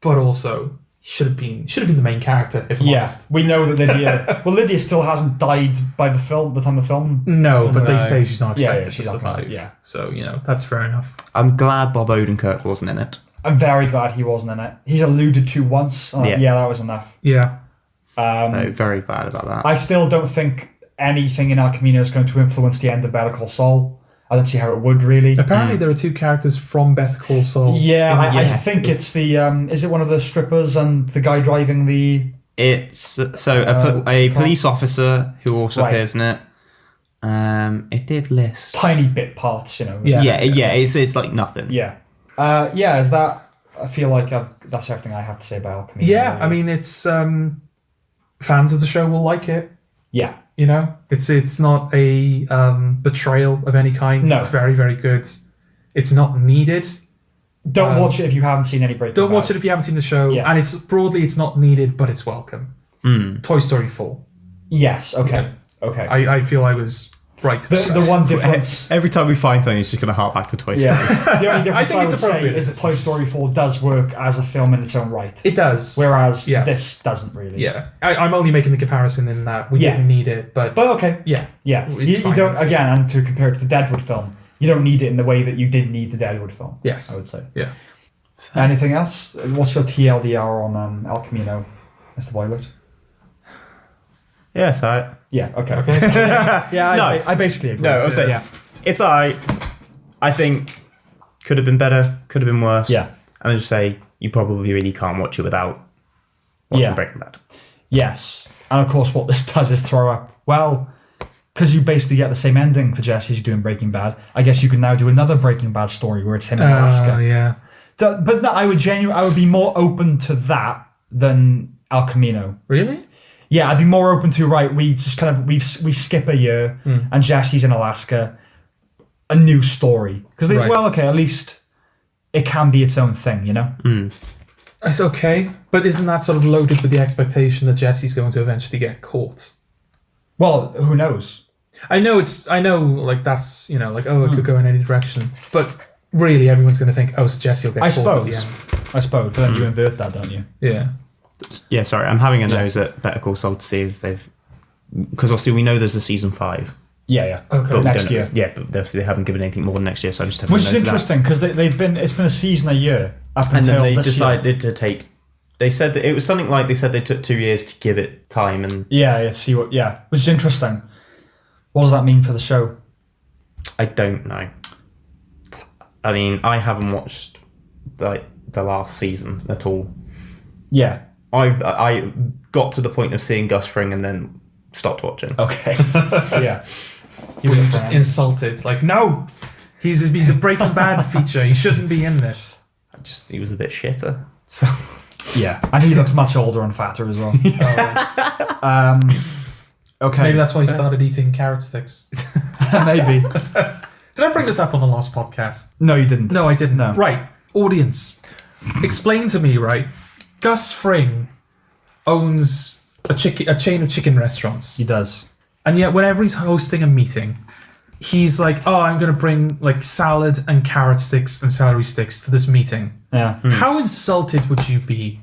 but also he should have been the main character, if I'm Yeah, honest. we know that Lydia. Well, Lydia still hasn't died by the time the film. No, but they No. say she's not Yeah, expected yeah, she's to not gonna- survive. yeah. So, that's fair enough. I'm glad Bob Odenkirk wasn't in it. I'm very glad he wasn't in it. He's alluded to once. Yeah. That was enough. Yeah. So very glad about that. I still don't think anything in El Camino is going to influence the end of Better Call Saul. I don't see how it would really. Apparently there are two characters from Better Call Saul. Yeah, in the I game. think it's the. Is it one of the strippers and the guy driving the? It's so a police officer who also Right. appears in it. It did list. Tiny bit parts, Yeah. Yeah. It's like nothing. Yeah. Is that? I feel like that's everything I have to say about El Camino. Yeah, really. I mean, it's fans of the show will like it. Yeah. It's not a betrayal of any kind. No. It's very, very good. It's not needed. Don't watch it if you haven't seen any Breaking Don't Bad. watch it if you haven't seen the show. Yeah. And it's not needed, but it's welcome. Toy Story 4. Yes. Okay. Yeah. Okay. I feel I was right. The one difference. Every time we find something, it's just going to hark back to Toy Story. Yeah. The only difference think I it's would say appropriate. is that Toy Story 4 does work as a film in its own right. It does. Whereas Yes. this doesn't really. Yeah. I'm only making the comparison in that we didn't need it, but okay. yeah. Yeah. It's You fine. don't, again, and to compare it to the Deadwood film, you don't need it in the way that you did need the Deadwood film. Yes. I would say. Yeah. Anything else? What's your TLDR on El Camino, Mr. Violet? Yeah, so Yeah, okay. Okay. Yeah, No. I basically agree. no, I'm saying Yeah. it's alright. I think could have been better, could have been worse. Yeah. And I just say you probably really can't watch it without watching Yeah. Breaking Bad. Yes. And of course, what this does is throw up, well, because you basically get the same ending for Jesse as you do in Breaking Bad, I guess you can now do another Breaking Bad story where it's him in Alaska. Yeah. But no, I would be more open to that than El Camino. Really? Yeah, I'd be more open to, right, we just kind of, we skip a year and Jesse's in Alaska, a new story. Because, Right. well, okay, at least it can be its own thing, you know? It's okay, but isn't that sort of loaded with the expectation that Jesse's going to eventually get caught? Well, who knows? I know, like, that's, you know, like, oh, it could go in any direction, but really everyone's going to think, oh, so Jesse will get I caught at the suppose. end. But then you invert that, don't you? Yeah. Yeah, sorry, I'm having a nose at Better Call Saul to see if they've... Because obviously we know there's a season 5. Yeah. Okay. But we Next don't- year. Yeah, but obviously they haven't given anything more than next year, so I just have Which a is nose at that. interesting, because it's been a season a year up And until then they this year. decided to take... They said that it was something like they said they took 2 years to give it time and... Yeah, which is interesting. What does that mean for the show? I don't know. I mean, I haven't watched like the last season at all. Yeah. I got to the point of seeing Gus Fring and then stopped watching. Okay. Yeah. You were just insulted. Like, no! He's a Breaking Bad feature. He shouldn't be in this. He was a bit shitter. So Yeah. And he looks much older and fatter as well. Okay. Maybe that's why he started eating carrot sticks. Maybe. Did I bring this up on the last podcast? No, you didn't. No, I didn't. No. Right. Audience, explain to me, right? Gus Fring owns a chain of chicken restaurants. He does. And yet whenever he's hosting a meeting, he's like, oh, I'm going to bring like salad and carrot sticks and celery sticks to this meeting. Yeah. How insulted would you be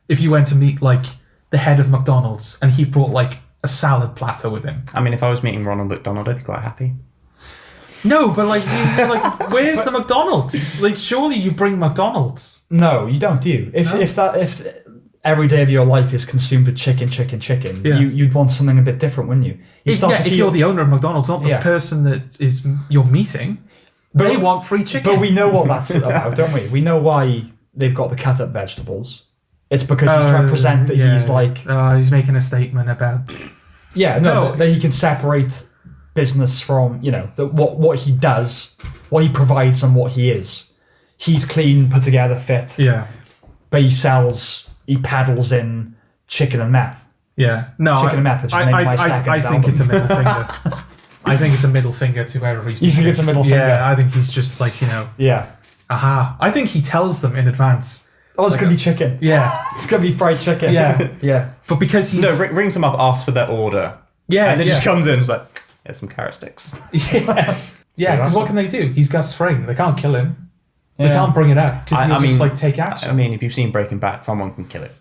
if you went to meet like the head of McDonald's and he brought like a salad platter with him? I mean, if I was meeting Ronald McDonald, I'd be quite happy. No, but like, where's the McDonald's? Like, surely you bring McDonald's. No, you don't, do you? If every day of your life is consumed with chicken, Yeah. you'd want something a bit different, wouldn't you? If you're the owner of McDonald's, not the person that is you're meeting, they want free chicken. But we know what that's about, don't we? We know why they've got the cut up vegetables. It's because he's trying to present that he's like... he's making a statement about... Yeah, No. that he can separate business from, you know, what he does, what he provides and what he is. He's clean, put together, fit. Yeah. But he paddles in chicken and meth. Yeah. No, Chicken and meth, which is my second I think album. it's a middle finger. I think it's a middle finger to whoever he's You think it's a middle finger? Yeah, I think he's just like, you know, Yeah. aha. I think he tells them in advance. Oh, it's going to be chicken. Yeah. It's going to be fried chicken. Yeah. Yeah. But because he's... No, rings them up, asks for their order. Yeah, And then yeah. just comes in and is like, here's some carrot sticks. Yeah. Yeah, because what can they do? He's Gus Fring. They can't kill him. They Yeah. can't bring it up because he'll I just mean- like take action. I mean, if you've seen Breaking Bad, someone can kill it.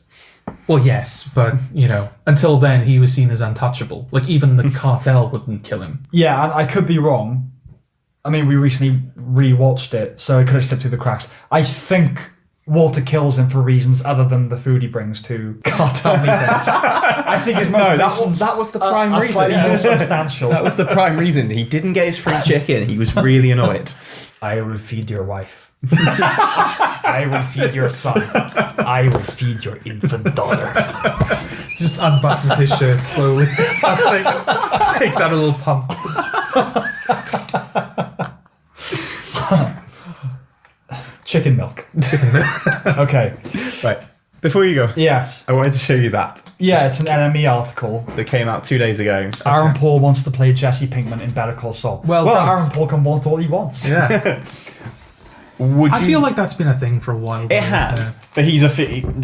Well, yes, but, you know, until then he was seen as untouchable. Like, even the cartel wouldn't kill him. Yeah, and I could be wrong. I mean, we recently rewatched it, so it could have slipped through the cracks. I think Walter kills him for reasons other than the food he brings to cartel meetings. I think his motivations that was the prime are reason. slightly more substantial. That was the prime reason. He didn't get his free chicken. He was really annoyed. I will feed your wife. I will feed your son. I will feed your infant daughter. Just unbuttons his shirt slowly. Starts taking- takes out a little pump. Chicken milk. Okay. Right. Before you go, Yes. I wanted to show you that. Yeah, it's an NME article. That came out 2 days ago. Aaron Paul wants to play Jesse Pinkman in Better Call Saul. Well done. Aaron Paul can want all he wants. Yeah. Would I feel like that's been a thing for a while. it has, but the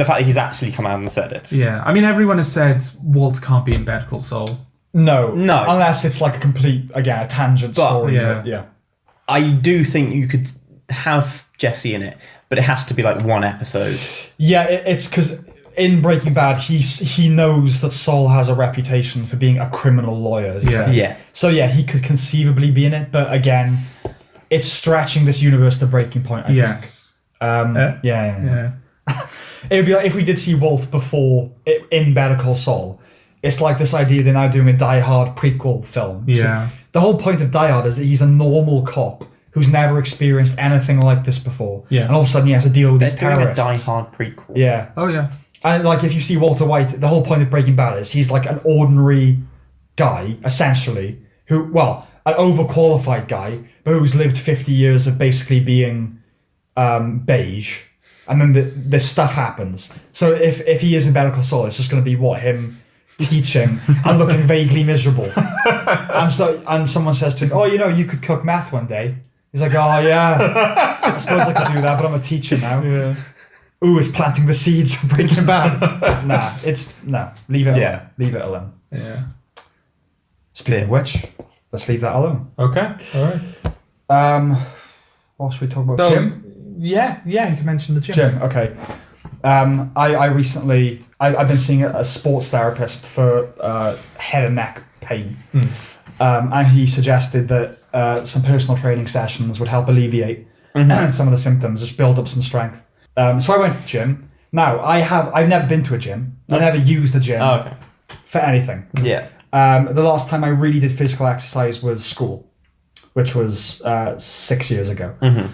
fact that he's actually come out and said it. Yeah. I mean, everyone has said Walt can't be in Better Call Saul. No. No. Unless it's like a complete, again, a tangent story. yeah. But yeah. I do think you could have Jesse in it, but it has to be like one episode. Yeah, it's because in Breaking Bad, he knows that Saul has a reputation for being a criminal lawyer, as he says. Yeah. So yeah, he could conceivably be in it, but again, it's stretching this universe to breaking point, I Yes. think. Yeah. Yeah. It would be like if we did see Walt before in Better Call Saul. It's like this idea they're now doing a Die Hard prequel film. Yeah. So the whole point of Die Hard is that he's a normal cop who's never experienced anything like this before. Yeah. And all of a sudden he has to deal with They're these doing terrorists. a Die Hard prequel. Yeah. Oh, yeah. And like if you see Walter White, the whole point of Breaking Bad is he's like an ordinary guy, essentially, who, well, an overqualified guy, but who's lived 50 years of basically being beige. And then this stuff happens. So if he is in Better Call Saul, it's just going to be him teaching and looking vaguely miserable. And someone says to him, "Oh, you could cook meth one day." He's like, "Oh yeah, I suppose I could do that, but I'm a teacher now." Yeah. Ooh, it's planting the seeds for Breaking Bad. Leave it alone. Leave it alone. Yeah. Speaking of which, let's leave that alone. Okay. All right. What should we talk about? So, Gym? Yeah, you can mention the gym. Gym, okay. I recently, I've been seeing a sports therapist for head and neck pain. And he suggested that some personal training sessions would help alleviate some of the symptoms, just build up some strength. So I went to the gym. Now, I've never been to a gym. I've never used the gym for anything. Yeah. The last time I really did physical exercise was school, which was 6 years ago.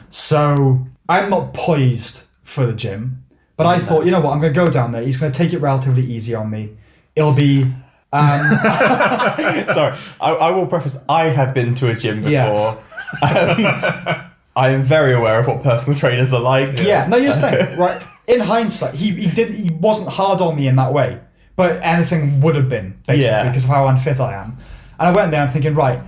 So I'm not poised for the gym, but I thought, you know what, I'm going to go down there. He's going to take it relatively easy on me. It'll be... Sorry, I will preface, I have been to a gym before. Yeah. I am very aware of what personal trainers are like. Yeah, no, here's the thing, right? In hindsight, he wasn't hard on me in that way, but anything would have been, basically, because of how unfit I am. And I went there and thinking, right,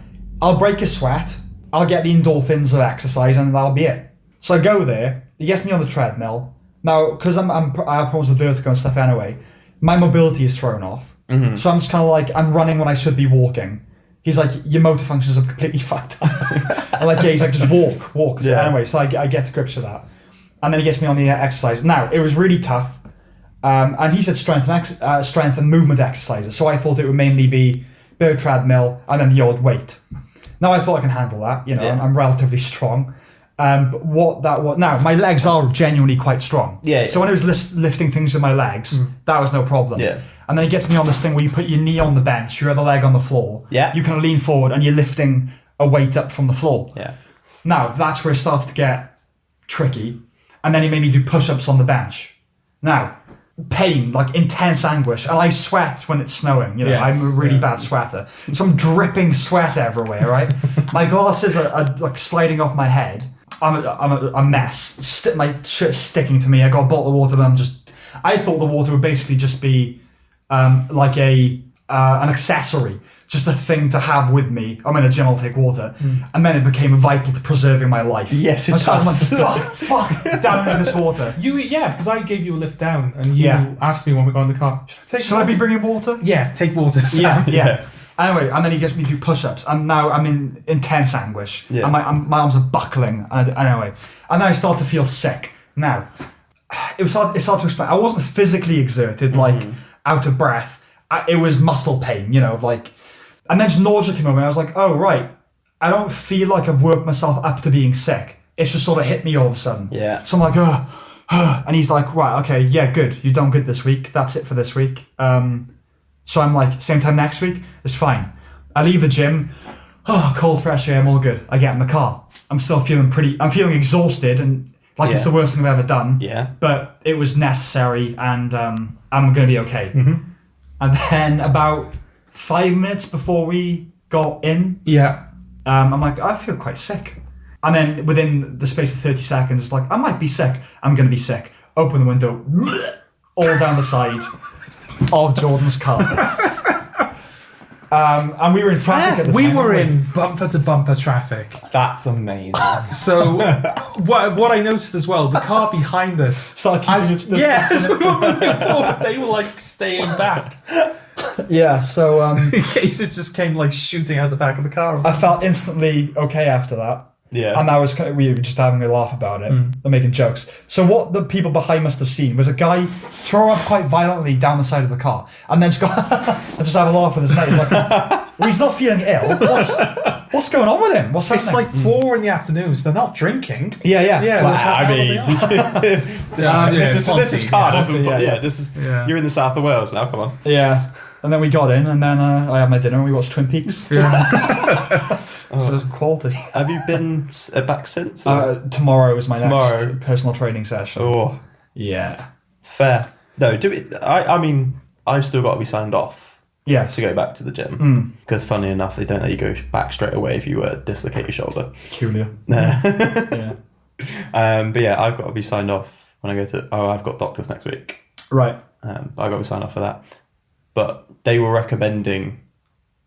I'll break a sweat, I'll get the endorphins of exercise, and that'll be it. So I go there, he gets me on the treadmill. Now, because I have problems with vertigo and stuff anyway, my mobility is thrown off. So I'm just kind of like, I'm running when I should be walking. He's like, your motor functions are completely fucked up. I'm like, yeah, he's like, just walk. So anyway, so I get to grips with that. And then he gets me on the exercise. Now, it was really tough. And he said strength and movement exercises. So I thought it would mainly be a bit of treadmill and then the odd weight. Now, I thought I can handle that. I'm relatively strong. But what that was... Now, my legs are genuinely quite strong. Yeah. So when I was lifting things with my legs, that was no problem. Yeah. And then he gets me on this thing where you put your knee on the bench, your other leg on the floor. Yeah. You can lean forward and you're lifting a weight up from the floor. Yeah. Now, that's where it started to get tricky. And then he made me do push-ups on the bench. Now, pain, like intense anguish. And I sweat when it's snowing. Yes. I'm a really bad sweater. So I'm dripping sweat everywhere, right? My glasses are like sliding off my head. I'm a mess. My shit's sticking to me. I got a bottle of water and I thought the water would basically just be like an accessory, just a thing to have with me. I'm in a gym, I'll take water. And then it became vital to preserving my life. Yes, it does. I'm like, fuck, down in this water. Because I gave you a lift down and you asked me when we got in the car, Should I be bringing water? Yeah, take water, Sam. Yeah. Anyway, and then he gets me to do push-ups, and now I'm in intense anguish. Yeah. And my arms are buckling. Anyway, and then I start to feel sick. Now, it's hard to explain. I wasn't physically exerted, like out of breath. It was muscle pain, like. And then just nausea came over me. I was like, oh right, I don't feel like I've worked myself up to being sick. It's just sort of hit me all of a sudden. Yeah. So I'm like, and he's like, right, okay, yeah, good. You've done good this week. That's it for this week. So I'm like, same time next week? It's fine. I leave the gym. Cold, fresh air, I'm all good. I get in the car. I'm still feeling I'm feeling exhausted and like it's the worst thing I've ever done. Yeah. But it was necessary and I'm going to be okay. And then about 5 minutes before we got in, I'm like, I feel quite sick. And then within the space of 30 seconds, it's like, I might be sick. I'm going to be sick. Open the window, all down the side of Jordan's car. And we were in traffic at the time. We were in bumper to bumper traffic. That's amazing. So what I noticed as well, the car behind us, Started keeping its distance. as we were moving forward, they were like staying back. Yeah, so In case it just came like shooting out the back of the car. I felt instantly okay after that. Yeah. And we were just having a laugh about it and making jokes. So what the people behind must have seen was a guy throw up quite violently down the side of the car and then just go and just have a laugh with his mate. He's like, well, he's not feeling ill. What's going on with him? What's happening? It's like 4 in the afternoons. They're not drinking. Yeah. Yeah, So that's how I mean, this is Cardiff. You're in the south of Wales now. Come on. yeah. And then we got in, and then I had my dinner, and we watched Twin Peaks. Yeah. So it was quality. Have you been back since? Or? Tomorrow is my next personal training session. Oh, Yeah. fair. No, do it. I mean, I've still got to be signed off Yes. to go back to the gym because, funny enough, they don't let you go back straight away if you dislocate your shoulder. Peculiar. Yeah. But yeah, I've got to be signed off when I go to. Oh, I've got doctors next week. Right. I've got to be signed off for that. But they were recommending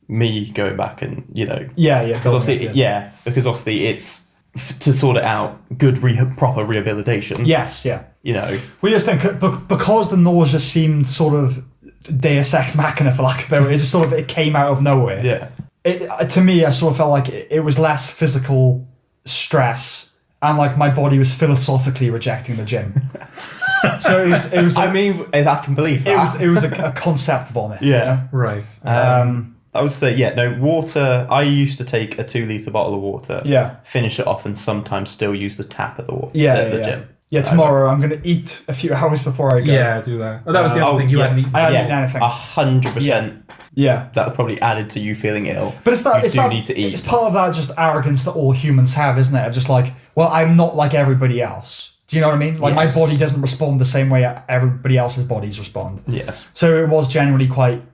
me going back and, Yeah. because obviously it's to sort it out, good proper rehabilitation. Yes. Yeah. We just think because the nausea seemed sort of Deus Ex Machina, for lack of a better word, it came out of nowhere. Yeah. To me, I sort of felt like it was less physical stress, and like my body was philosophically rejecting the gym. So it was. I mean, I can believe that. It was a concept vomit. Yeah. Right. I would say, water. I used to take a 2-litre bottle of water, finish it off, and sometimes still use the tap at the gym. Yeah, tomorrow I'm going to eat a few hours before I go. Yeah, do that. Oh, that was the other thing. You hadn't eaten. I hadn't eaten anything. 100%. Yeah. That probably added to you feeling ill. But you need to eat. It's part of that just arrogance that all humans have, isn't it? Of just like, well, I'm not like everybody else. Do you know what I mean? Like, my body doesn't respond the same way everybody else's bodies respond. Yes. So it was generally quite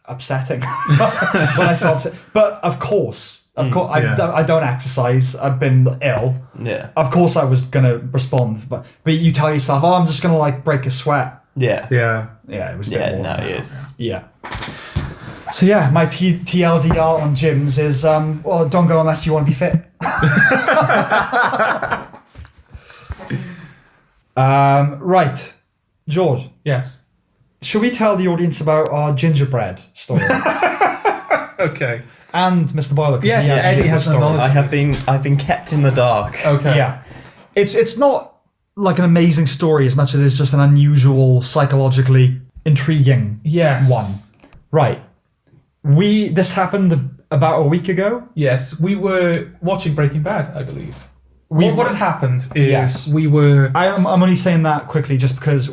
upsetting when I felt it. But of course, I don't exercise. I've been ill. Yeah. Of course I was going to respond. But you tell yourself, I'm just going to like break a sweat. Yeah. Yeah. Yeah, it was a bit more. No, it is. Yeah. So yeah, my TLDR on gyms is, don't go unless you want to be fit. Right. George. Yes. Should we tell the audience about our gingerbread story? Okay. And Mr. Boiler. Yes, Eddie has no knowledge. I've been kept in the dark. Okay. Yeah. It's not like an amazing story as much as it is just an unusual, psychologically intriguing one. Right. This happened about a week ago. Yes, we were watching Breaking Bad, I believe. What had happened is we were... I'm only saying that quickly just because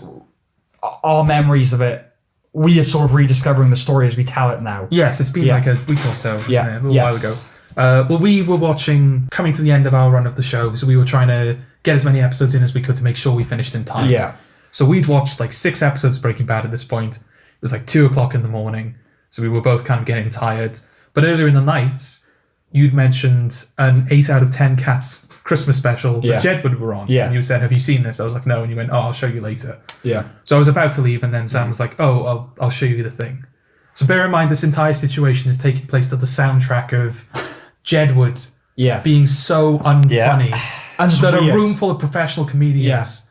our memories of it, we are sort of rediscovering the story as we tell it now. Yes, it's been like a week or so, isn't it? A little while ago. We were coming to the end of our run of the show, so we were trying to get as many episodes in as we could to make sure we finished in time. Yeah. So we'd watched like 6 episodes of Breaking Bad at this point. It was like 2 o'clock in the morning, so we were both kind of getting tired. But earlier in the night, you'd mentioned an 8 out of 10 Cats Christmas special that Jedward were on. Yeah. And you said, have you seen this? I was like, no. And you went, I'll show you later. Yeah. So I was about to leave, and then Sam was like, I'll show you the thing. So bear in mind, this entire situation is taking place to the soundtrack of Jedward being so unfunny And just that weird. a room full of professional comedians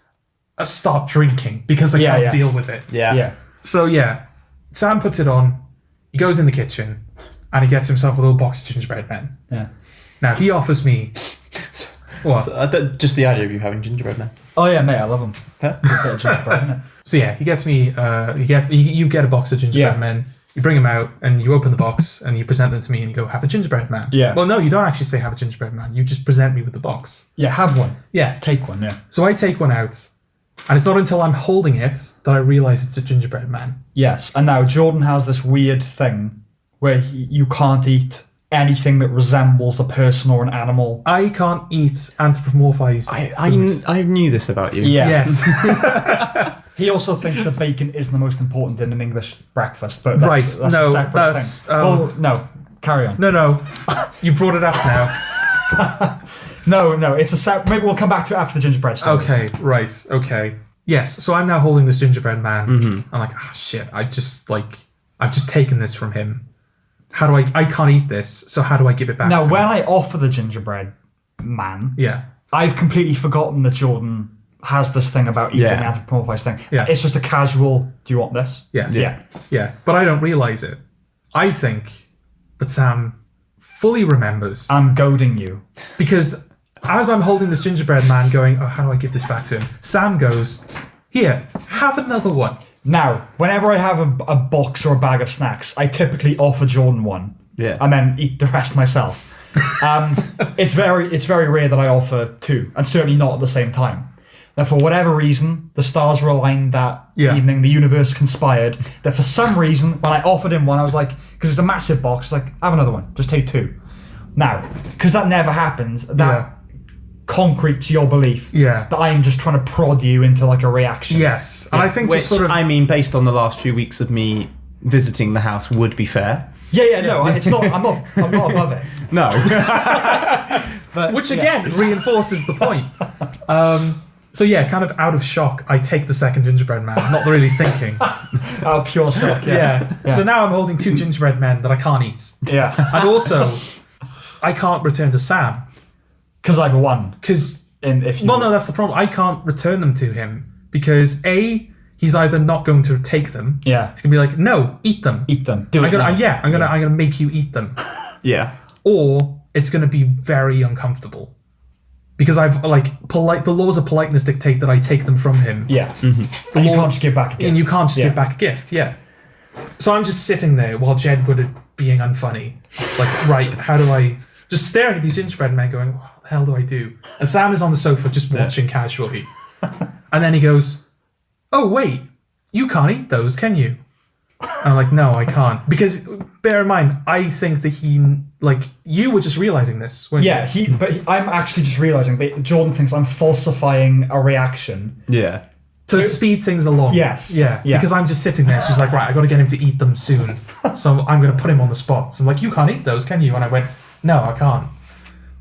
start drinking because they can't deal with it. Yeah. So Sam puts it on, he goes in the kitchen, and he gets himself a little box of gingerbread men. Yeah. Now, he offers me... What? So, just the idea of you having gingerbread men. Oh yeah, mate, I love them. Huh? So he gets me. You get a box of gingerbread men. You bring them out and you open the box and you present them to me and you go, have a gingerbread man. Yeah. Well, no, you don't actually say have a gingerbread man. You just present me with the box. Yeah, have one. Yeah. Take one. Yeah. So I take one out, and it's not until I'm holding it that I realise it's a gingerbread man. Yes, and now Jordan has this weird thing where you can't eat anything that resembles a person or an animal. I can't eat anthropomorphized food. I knew this about you. Yeah. Yes. He also thinks that bacon is the most important in an English breakfast, but that's a separate thing. Well, no, carry on. No. You brought it up now. No, it's a separate... Maybe we'll come back to it after the gingerbread story. Okay, right, okay. Yes, so I'm now holding this gingerbread man. Mm-hmm. I'm like, shit, I've just taken this from him. How do I can't eat this, so how do I give it back to him? Now, when I offer the gingerbread man, Yeah. I've completely forgotten that Jordan has this thing about eating Yeah. anthropomorphized thing. Yeah. It's just a casual, do you want this? Yes. Yeah. But I don't realise it. I think that Sam fully remembers. I'm goading you. Because as I'm holding this gingerbread man going, oh, how do I give this back to him? Sam goes, here, have another one. Now, whenever I have a box or a bag of snacks, I typically offer Jordan one. Yeah. And then eat the rest myself. It's very rare that I offer two, and certainly not at the same time. Now, for whatever reason, the stars were aligned that evening, the universe conspired, that for some reason, when I offered him one, I was like, because it's a massive box, like, have another one, just take two. Now, because that never happens, that concretes your belief that I am just trying to prod you into like a reaction. Yes. And I think Which, just sort of... I mean, based on the last few weeks of me visiting the house, would be fair. No, it's not. I'm not above it. No. But, which again reinforces the point. So yeah, kind of out of shock, I take the second gingerbread man, not really thinking. Oh, pure shock. Yeah. So now I'm holding two gingerbread men that I can't eat. Yeah. And also, I can't return to Sam. Because I've won. Because... if you... Well, no, that's the problem. I can't return them to him. Because A, he's either not going to take them. Yeah. He's going to be like, no, eat them. Eat them. Do it I'm gonna make you eat them. Yeah. Or it's going to be very uncomfortable. Because I've, the laws of politeness dictate that I take them from him. Yeah. Mm-hmm. And you can't just give back a gift. And you can't just give back a gift, So I'm just sitting there while Jed would being unfunny. Like, right, how do I... Just staring at these gingerbread men going, what the hell do I do? And Sam is on the sofa just watching casually. And then he goes, oh, wait, you can't eat those, can you? And I'm like, no, I can't. Because, bear in mind, I think that you were just realising this. I'm actually just realising, but Jordan thinks I'm falsifying a reaction. Yeah. To speed things along. Yes. Yeah. Because I'm just sitting there. She's like, right, I got to get him to eat them soon. So I'm going to put him on the spot. So I'm like, you can't eat those, can you? And I went, no, I can't.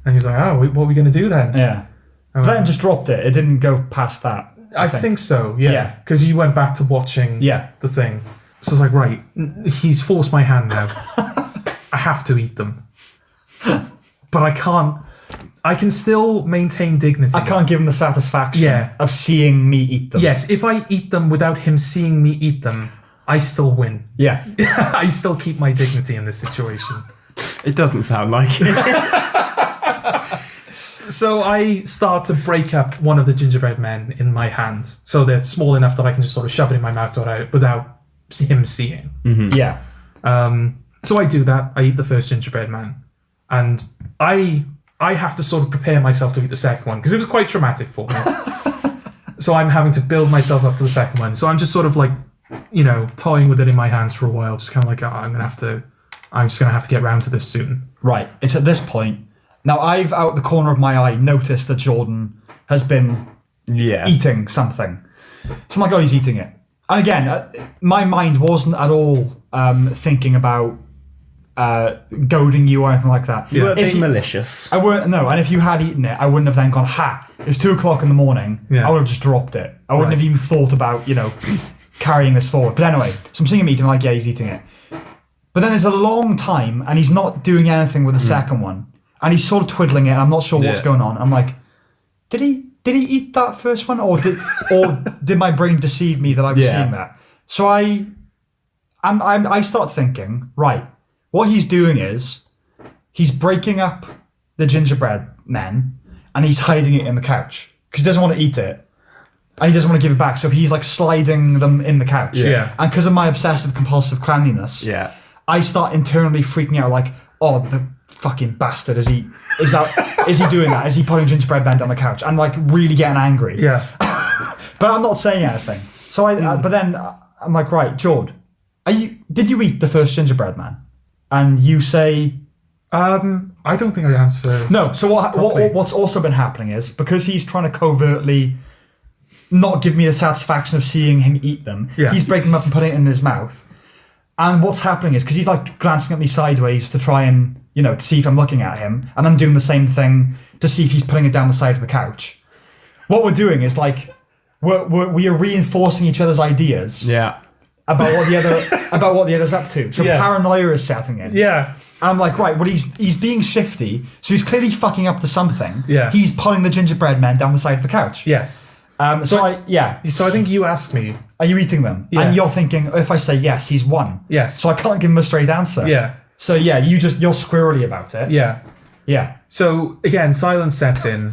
And he's like, oh, what are we going to do then? Yeah. Then just dropped it. It didn't go past that. I think so, yeah. Because you went back to watching the thing. So I was like, right, he's forced my hand now. I have to eat them. But I can't. I can still maintain dignity. I can't give him the satisfaction of seeing me eat them. Yes, if I eat them without him seeing me eat them, I still win. Yeah. I still keep my dignity in this situation. It doesn't sound like it. So I start to break up one of the gingerbread men in my hand. So they're small enough that I can just sort of shove it in my mouth without him seeing. Mm-hmm. Yeah. So I do that. I eat the first gingerbread man. And I have to sort of prepare myself to eat the second one because it was quite traumatic for me. So I'm having to build myself up to the second one. So I'm just sort of like, toying with it in my hands for a while. Just kind of like, I'm just going to have to get round to this soon. Right. It's at this point. Now, I've, out the corner of my eye, noticed that Jordan has been eating something. So I'm like, oh, he's eating it. And again, my mind wasn't at all thinking about goading you or anything like that. You were being malicious. I weren't. No, and if you had eaten it, I wouldn't have then gone, it was 2:00 in the morning. Yeah. I would have just dropped it. I wouldn't have even thought about, carrying this forward. But anyway, so I'm seeing him eating, I'm like, yeah, he's eating it. But then there's a long time, and he's not doing anything with the second one. And he's sort of twiddling it, and I'm not sure what's going on. I'm like, did he eat that first one, or did my brain deceive me that I was seeing that? So I start thinking, right, what he's doing is he's breaking up the gingerbread men, and he's hiding it in the couch because he doesn't want to eat it, and he doesn't want to give it back. So he's like sliding them in the couch. Yeah. And because of my obsessive compulsive cleanliness, I start internally freaking out, like, oh, the fucking bastard, is he doing that? Is he putting gingerbread men down the couch? I'm like really getting angry. Yeah. But I'm not saying anything. So but then I'm like, right, Jord, did you eat the first gingerbread man? And you say, I don't think I answered. No. So what's also been happening is, because he's trying to covertly not give me the satisfaction of seeing him eat them, he's breaking them up and putting it in his mouth. And what's happening is, because he's like glancing at me sideways to try and, to see if I'm looking at him, and I'm doing the same thing to see if he's putting it down the side of the couch. What we're doing is like, we are reinforcing each other's ideas. Yeah. About what the other's up to. So paranoia is setting in. Yeah. And I'm like, right, well, he's being shifty, so he's clearly fucking up to something. Yeah. He's pulling the gingerbread men down the side of the couch. Yes. So I think you asked me. Are you eating them? Yeah. And you're thinking, if I say yes, he's won. Yes. So I can't give him a straight answer. Yeah. So yeah, you're squirrely about it. Yeah. Yeah. So again, silence sets in.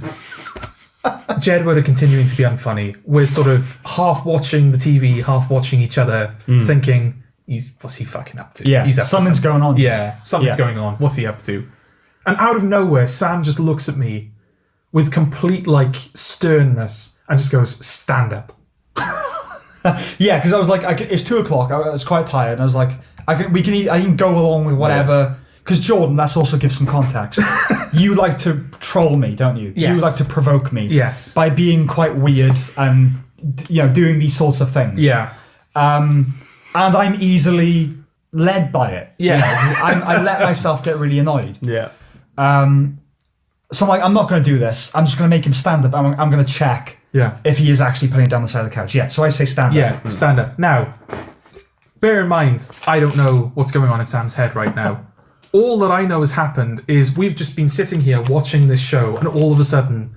Jedward are continuing to be unfunny. We're sort of half watching the TV, half watching each other, thinking, what's he fucking up to? Yeah. He's up Something's to going on. Yeah. Something's going on. What's he up to? And out of nowhere, Sam just looks at me with complete sternness and just goes, "Stand up." Yeah, because I was like, it's 2:00. I was quite tired, and I was like, I can go along with whatever. Because Jordan, let's also give some context. You like to troll me, don't you? Yes. You like to provoke me. Yes. By being quite weird and doing these sorts of things. Yeah. And I'm easily led by it. Yeah. I let myself get really annoyed. Yeah. So I'm like, I'm not going to do this. I'm just going to make him stand up. I'm going to check if he is actually putting it down the side of the couch. Yeah, so I say stand up. Yeah, stand up. Now, bear in mind, I don't know what's going on in Sam's head right now. All that I know has happened is we've just been sitting here watching this show, and all of a sudden,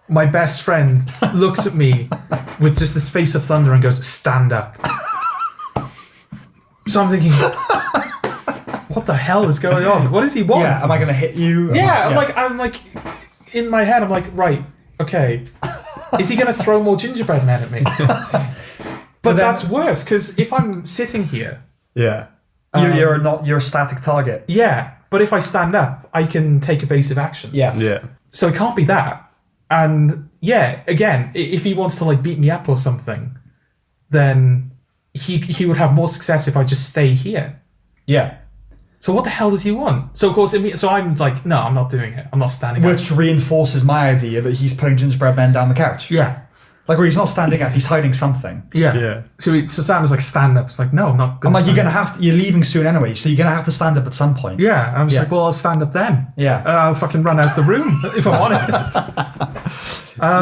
my best friend looks at me with just this face of thunder and goes, "Stand up." So I'm thinking, what the hell is going on? What does he want? Yeah, am I going to hit you? Yeah, I'm like, in my head, I'm like, right, okay. Is he going to throw more gingerbread men at me? But that's worse, because if I'm sitting here... Yeah. You're a static target. Yeah, but if I stand up, I can take evasive action. Yes. Yeah. So it can't be that. And yeah, again, if he wants to beat me up or something, then he would have more success if I just stay here. Yeah. So what the hell does he want? So of course, I'm like, no, I'm not doing it. I'm not standing up. Which reinforces my idea that he's putting gingerbread men down the couch. Yeah. Like where he's not standing up, he's hiding something. Yeah. Yeah. So Sam was like, stand up. It's like, no, I'm not going to I'm like, you're leaving soon anyway, so you're going to have to stand up at some point. Yeah. And I'm just like, well, I'll stand up then. Yeah. I'll fucking run out the room, if I'm honest.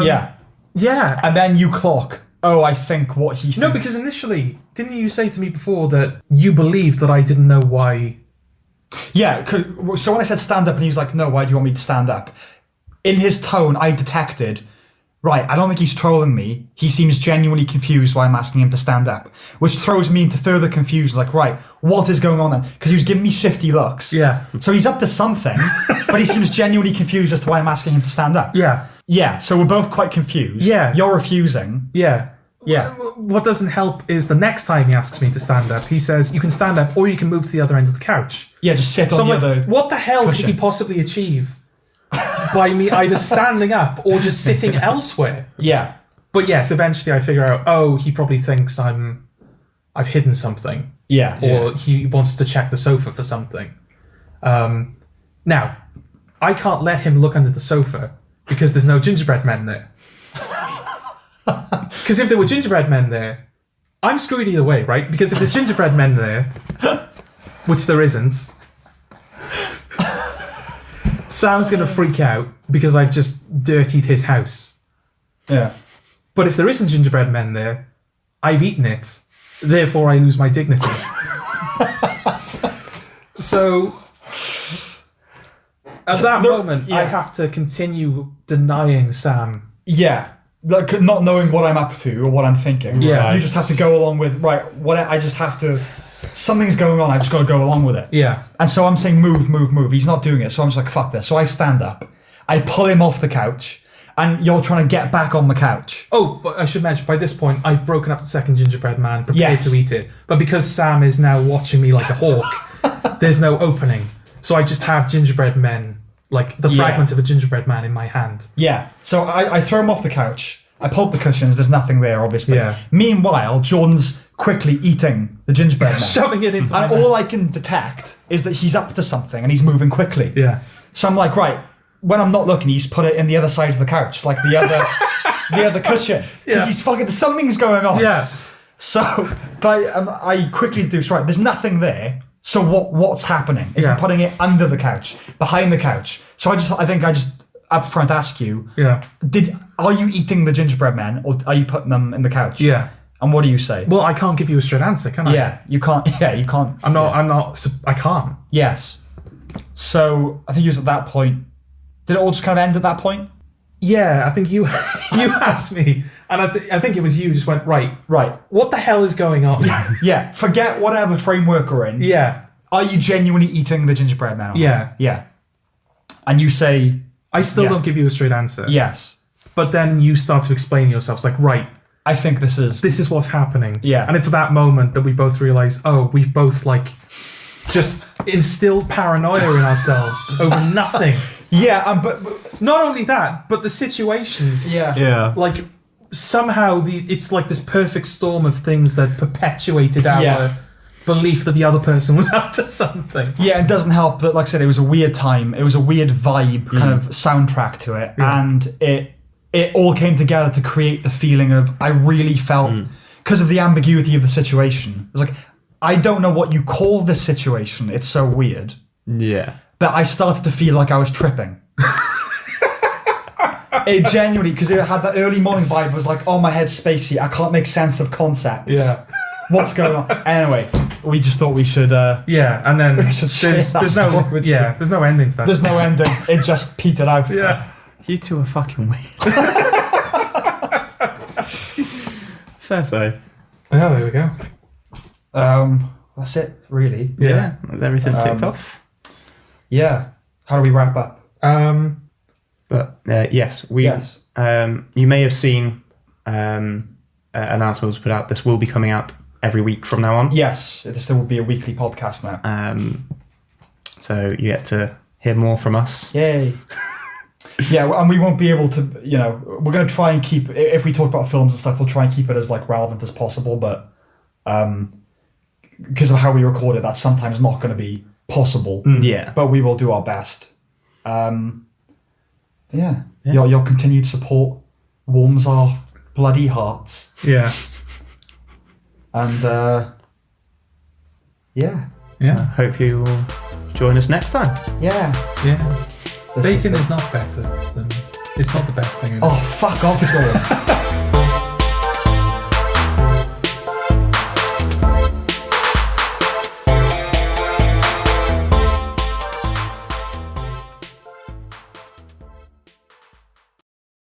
Yeah. Yeah. And then you clock, I think what he thinks. No, because initially, didn't you say to me before that you believed that I didn't know why... Yeah, so when I said stand up and he was like, no, why do you want me to stand up? In his tone, I detected... Right, I don't think he's trolling me. He seems genuinely confused why I'm asking him to stand up, which throws me into further confusion. Like, right, what is going on then? Because he was giving me shifty looks. Yeah. So he's up to something, but he seems genuinely confused as to why I'm asking him to stand up. Yeah. Yeah, so we're both quite confused. Yeah. You're refusing. Yeah. Yeah. What doesn't help is the next time he asks me to stand up, he says, you can stand up or you can move to the other end of the couch. Yeah, just sit on the other what the hell cushion. could he possibly achieve by me either standing up or just sitting elsewhere? Yeah. But yes, eventually I figure out, he probably thinks I've hidden something. Yeah. Or he wants to check the sofa for something. Now, I can't let him look under the sofa because there's no gingerbread men there. Because if there were gingerbread men there, I'm screwed either way, right? Because if there's gingerbread men there, which there isn't, Sam's going to freak out because I've just dirtied his house. Yeah. But if there isn't gingerbread men there, I've eaten it. Therefore, I lose my dignity. So, at that moment, I have to continue denying Sam. Yeah. Like not knowing what I'm up to or what I'm thinking. Yeah. You just have to go along with, I just have to... Something's going on, I just got to go along with it. Yeah. And so I'm saying move. He's not doing it, so I'm just like, fuck this. So I stand up. I pull him off the couch, and you're trying to get back on the couch. Oh, but I should mention, by this point, I've broken up the second gingerbread man, prepared Yes. to eat it. But because Sam is now watching me like a hawk, there's no opening. So I just have gingerbread men, like the fragment of a gingerbread man in my hand. Yeah. So I throw him off the couch. I pull up the cushions. There's nothing there, obviously. Yeah. Meanwhile, Jordan's quickly eating the gingerbread man. Shoving it into my And mouth. all I can detect is that he's up to something and he's moving quickly. Yeah. So I'm like, right, when I'm not looking, he's put it in the other side of the couch, like the other cushion. Because he's fucking, something's going on. Yeah. So, but I quickly deduce, right, there's nothing there. So what's happening? Is he putting it under the couch, behind the couch? So I think I just up front ask you, are you eating the gingerbread men or are you putting them in the couch? Yeah. And what do you say? Well, I can't give you a straight answer, can I? Yeah, you can't. Yeah, you can't. I can't. Yes. So I think he was at that point. Did it all just kind of end at that point? Yeah, I think you you asked me, and I think it was you just went, right, what the hell is going on? Yeah, forget whatever framework we're in. Yeah. Are you genuinely eating the gingerbread man? Yeah. Yeah. And you say... I still don't give you a straight answer. Yes. But then you start to explain yourself. It's like, right, I think this is what's happening. Yeah. And it's at that moment that we both realise, oh, we've both, like, just instilled paranoia in ourselves over nothing. Yeah, but Not only that, but the situations. yeah. Like, somehow it's like this perfect storm of things that perpetuated our belief that the other person was up to something. Yeah, it doesn't help that, like I said, it was a weird time. It was a weird vibe, kind of soundtrack to it. Yeah. And it all came together to create the feeling of, I really felt, because of the ambiguity of the situation. It was like, I don't know what you call this situation. It's so weird. Yeah. That I started to feel like I was tripping. It genuinely, because it had that early morning vibe, it was like, oh, my head's spacey. I can't make sense of concepts. Yeah. What's going on? Anyway, we just thought we should... yeah, and then there's no ending to that. There's no ending. It just petered out. Yeah. You two are fucking weird. Fair play. Yeah, there we go. That's it, really. Yeah. That's everything ticked off. Yeah. How do we wrap up? But yes, you may have seen announcements put out. This will be coming out every week from now on. Yes, this will be a weekly podcast now. So you get to hear more from us. Yay. Yeah, and we won't be able to, we're going to try and keep, if we talk about films and stuff, we'll try and keep it as like relevant as possible, but because of how we record it, that's sometimes not going to be possible. Yeah. But we will do our best. Your continued support warms our bloody hearts. Yeah. And Yeah. Hope you will join us next time. Yeah. Bacon is not better than... It's not the best thing in the Oh, fuck off, Joel.